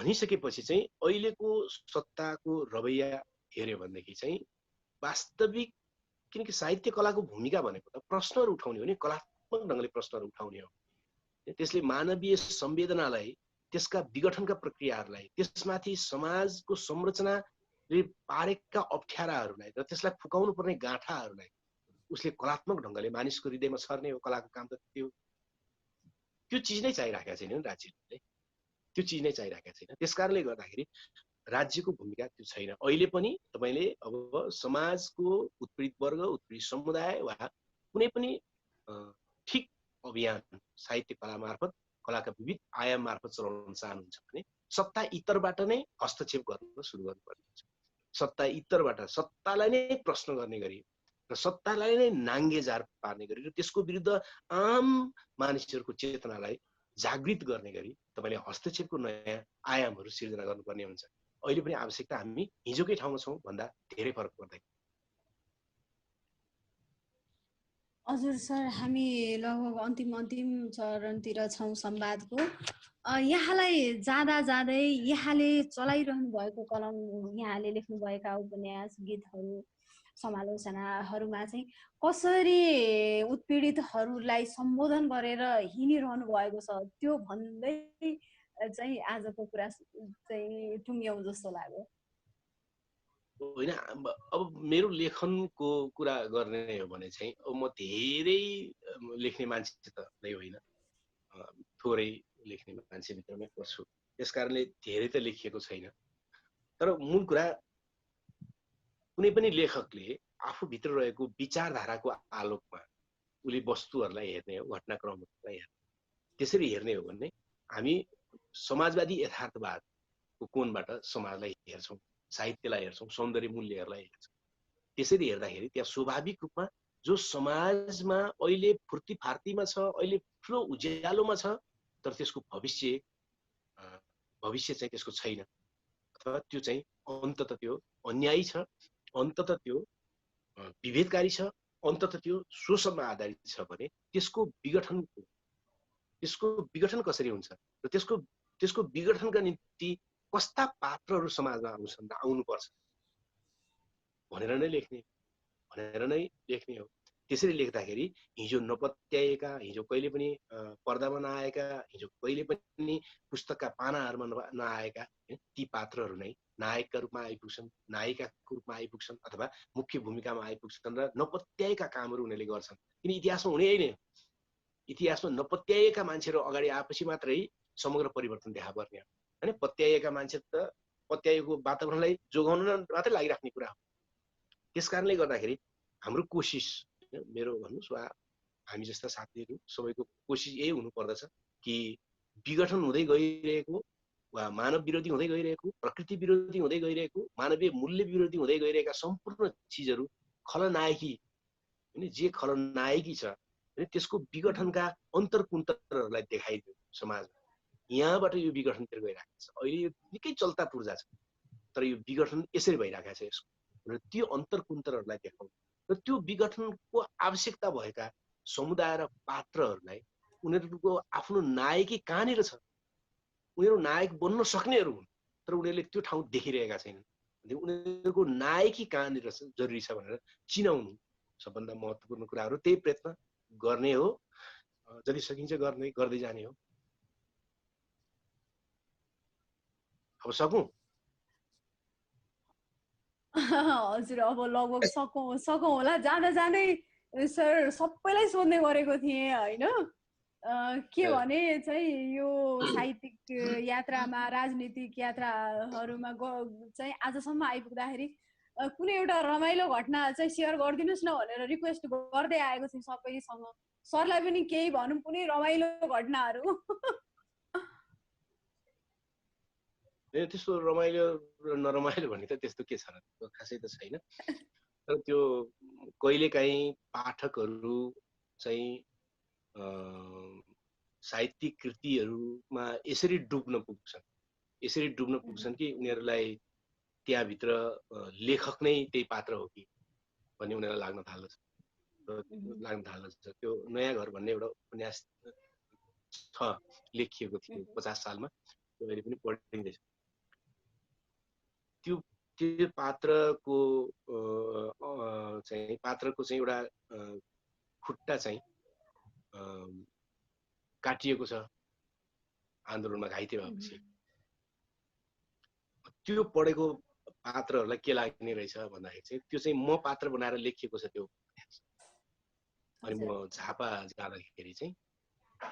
Speaker 2: भनिसकेपछि चाहिँ अहिलेको सत्ताको रवैया हेर्यो भनेदेखि चाहिँ वास्तविक, किनकि साहित्य कलाको भूमिका भनेको त प्रश्नहरू उठाउने हो नि, कलात्मक ढङ्गले प्रश्नहरू उठाउने हो। त्यसले मानवीय संवेदनालाई, त्यसका विघटनका प्रक्रियाहरूलाई, त्यसमाथि समाजको संरचनाले पारेका अप्ठ्याराहरूलाई र त्यसलाई फुकाउनु पर्ने गाँठाहरूलाई उसले कलात्मक ढङ्गले मानिसको हृदयमा छर्ने हो। कलाको काम त त्यो चिज नै चाहिरहेका छैन राज्यले, त्यो चिज नै चाहिरहेका छैन। त्यसकारणले गर्दाखेरि राज्यको भूमिका त्यो छैन। अहिले पनि तपाईले अब समाजको उत्पीडित वर्ग, उत्पीडित समुदाय वा कुनै पनि ठिक अभियान साहित्य कला मार्फत, कलाका विविध आयाम मार्फत चलाउन चाहनुहुन्छ भने सत्ता इतरबाट नै हस्तक्षेप गर्न सुरु गर्नुपर्ने हुन्छ। सत्ता इतरबाट, सत्तालाई नै प्रश्न गर्ने गरी र सत्तालाई नै नाङ्गेजार पार्ने गरी र त्यसको विरुद्ध आम मानिसहरूको चेतनालाई जागृत गर्ने गरी तपाईले हस्तक्षेपको नयाँ आयामहरू सिर्जना गर्नुपर्ने हुन्छ। अहिले पनि आवश्यकता हामी हिजोकै ठाउँमा छौँ भन्दा धेरै फरक पर्दैन।
Speaker 1: हजुर सर, हामी लगभग अन्तिम चरणतिर छौँ संवादको। यहाँलाई जाँदा जाँदै यहाँले चलाइरहनु भएको कलम, यहाँले लेख्नुभएका उपन्यास, गीतहरू, समालोचनाहरूमा चाहिँ कसरी उत्पीडितहरूलाई सम्बोधन गरेर हिँडिरहनु भएको छ त्यो भन्दै चाहिँ आजको कुरा चाहिँ टुङ्ग्यौँ जस्तो लाग्यो।
Speaker 2: होइन, अब मेरो लेखनको कुरा गर्ने हो भने चाहिँ अब म धेरै लेख्ने मान्छे त नै होइन, थोरै लेख्ने मान्छेभित्रमै पर्छु। त्यसकारणले धेरै त लेखिएको छैन। तर मूल कुरा, कुनै पनि लेखकले आफूभित्र रहेको विचारधाराको आलोकमा उसले वस्तुहरूलाई हेर्ने हो, घटनाक्रमहरूलाई हेर्ने। त्यसरी हेर्ने हो भने हामी समाजवादी यथार्थवादको कोणबाट समाजलाई हेर्छौँ, साहित्यलाई हेर्छौँ, सौन्दर्य मूल्यहरूलाई हेर्छौँ। त्यसरी हेर्दाखेरि त्यहाँ स्वाभाविक रूपमा जो समाजमा अहिले फुर्ती फार्तीमा छ, अहिले ठुलो उज्यालोमा छ, तर त्यसको भविष्य भविष्य चाहिँ त्यसको छैन, अथवा त्यो चाहिँ अन्ततः त्यो अन्यायी छ, अन्ततः त्यो विभेदकारी छ, अन्ततः त्यो शोषणमा आधारित छ भने त्यसको विघटन कसरी हुन्छ र त्यसको विघटनका निम्ति कस्ता पात्रहरू समाजमा आउनुपर्छ भनेर नै लेख्ने हो। त्यसरी लेख्दाखेरि हिजो नपत्याएका, हिजो कहिले पनि पर्दामा नआएका, हिजो कहिले पनि पुस्तकका पानाहरूमा नआएका ती पात्रहरू नै नायकका रूपमा आइपुग्छन्, नायिकाको रूपमा आइपुग्छन् अथवा मुख्य भूमिकामा आइपुग्छन् र नपत्याएका कामहरू उनीहरूले गर्छन्। किन इतिहासमा हुने होइन, इतिहासमा नपत्याएका मान्छेहरू अगाडि आएपछि मात्रै समग्र परिवर्तन देखा पर्ने हो हैन। पत्याएका मान्छे त पत्याएको वातावरणलाई जोगाउन मात्रै लागिराख्ने कुरा हो। त्यसकारणले गर्दाखेरि हाम्रो कोसिस, मेरो भन्नुस् वा हामी जस्ता साथीहरू सबैको कोसिस यही हुनुपर्दछ कि विघटन हुँदै गइरहेको वा मानव विरोधी हुँदै गइरहेको, प्रकृति विरोधी हुँदै गइरहेको, मानवीय मूल्य विरोधी हुँदै गइरहेका सम्पूर्ण चिजहरू खलनायकी हैन, जे खलनायकी छ त्यसको विघटनका अन्तरकुन्तरहरूलाई देखाइदियो समाजमा। यहाँबाट यो विघटनतिर गइरहेको छ। अहिले यो निकै चल्ता पूर्जा छ, तर यो विघटन यसरी भइरहेको छ यसको, र त्यो अन्तरकुन्तरहरूलाई देखाउनु र त्यो विघटनको आवश्यकता भएका समुदाय र पात्रहरूलाई उनीहरूको आफ्नो नायकी कहाँनिर छ, उनीहरू नायक बन्न सक्नेहरू हुन् तर उनीहरूले त्यो ठाउँ देखिरहेका छैनन्। उनीहरूको नायकी कहाँनिर जरुरी छ भनेर चिनाउनु सबभन्दा महत्त्वपूर्ण कुराहरू। त्यही प्रयत्न गर्ने हो, जति सकिन्छ गर्दै जाने हो। अब सकौँ?
Speaker 1: हजुर, अब लगभग सकौँ होला। जाँदै सर सबैलाई सोध्ने गरेको थिएँ होइन, के भने चाहिँ यो साहित्यिक यात्रामा, राजनीतिक यात्राहरूमा चाहिँ आजसम्म आइपुग्दाखेरि कुनै एउटा रमाइलो घटना चाहिँ सेयर गरिदिनुहोस् न भनेर रिक्वेस्ट गर्दै आएको थिएँ सबैसँग। सरलाई पनि केही भनौँ, कुनै रमाइलो घटनाहरू।
Speaker 2: त्यस्तो रमाइलो र नरमाइलो भन्ने त त्यस्तो के छ र, खासै त छैन। तर त्यो कहिलेकाहीँ पाठकहरू चाहिँ साहित्यिक कृतिहरूमा यसरी डुब्न पुग्छन् कि उनीहरूलाई त्यहाँभित्र लेखक नै त्यही पात्र हो कि भन्ने उनीहरूलाई लाग्न थाल्दछ। त्यो नयाँ घर भन्ने एउटा उपन्यास छ, लेखिएको थियो 50 सालमा, त्यो अहिले पनि पढिँदैछ। त्यो पात्रको चाहिँ एउटा खुट्टा चाहिँ काटिएको छ आन्दोलनमा घाइते भएपछि। त्यो पढेको पात्रहरूलाई के लाग्ने रहेछ भन्दाखेरि चाहिँ त्यो चाहिँ म पात्र बनाएर लेखिएको छ त्यो उपन्यास। अनि म झापा जाँदाखेरि चाहिँ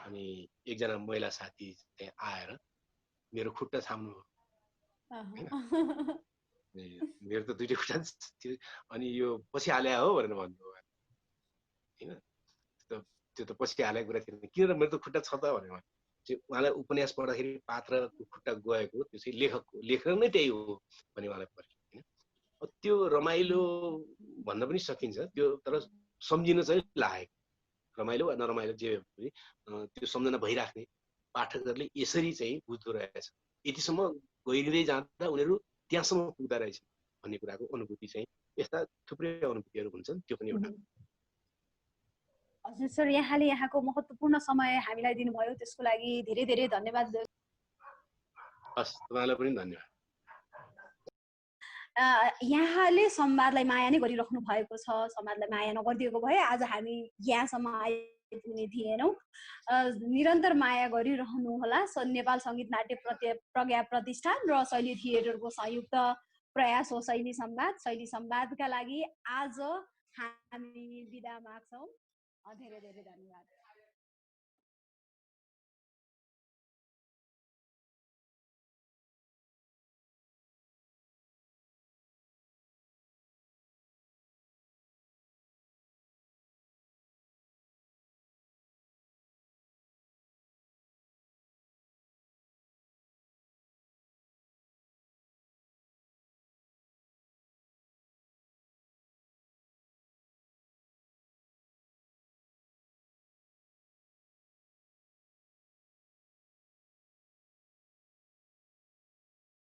Speaker 2: अनि एकजना महिला साथी चाहिँ आएर मेरो खुट्टा थाम्नु, मेरो त दुईटै खुट्टा थियो, अनि यो पछि हाल्या हो भनेर भन्नुभयो होइन। त्यो त पछि हालेको कुरा थिएन, किन मेरो त खुट्टा छ त भनेर उहाँलाई उपन्यास पढ्दाखेरि पात्रको खुट्टा गएको त्यो चाहिँ लेखक नै त्यही हो भन्ने उहाँलाई पर्यो होइन। त्यो रमाइलो भन्न पनि सकिन्छ त्यो, तर सम्झिन चाहिँ लागेको, रमाइलो वा नरमाइलो जे पनि त्यो सम्झना भइराख्ने पाठकहरूले यसरी चाहिँ बुझ्दो रहेछ, यतिसम्म गइरहँदै जाँदा उनीहरू त्यहाँसम्म पुग्दा रहेछ भन्ने कुराको अनुभूति चाहिँ, यस्ता थुप्रै अनुभूतिहरू हुन्छन्। त्यो पनि एउटा।
Speaker 1: हजुर सर, यहाँले यहाँको महत्त्वपूर्ण समय हामीलाई दिनुभयो, त्यसको लागि धेरै धेरै धन्यवाद।
Speaker 2: हस्, तपाईँलाई पनि धन्यवाद।
Speaker 1: यहाँले संवादलाई माया नै गरिराख्नु भएको छ, संवादलाई माया नगरिदिएको भए आज हामी यहाँसम्म आइपुग्ने थिएनौँ। निरन्तर माया गरिरहनु होला। नेपाल सङ्गीत नाट्य प्रज्ञा प्रतिष्ठान र शैली थिएटरको संयुक्त प्रयास हो शैली संवाद। शैली संवादका लागि आज हामी बिदा माग्छौँ। धेरै धेरै धन्यवाद।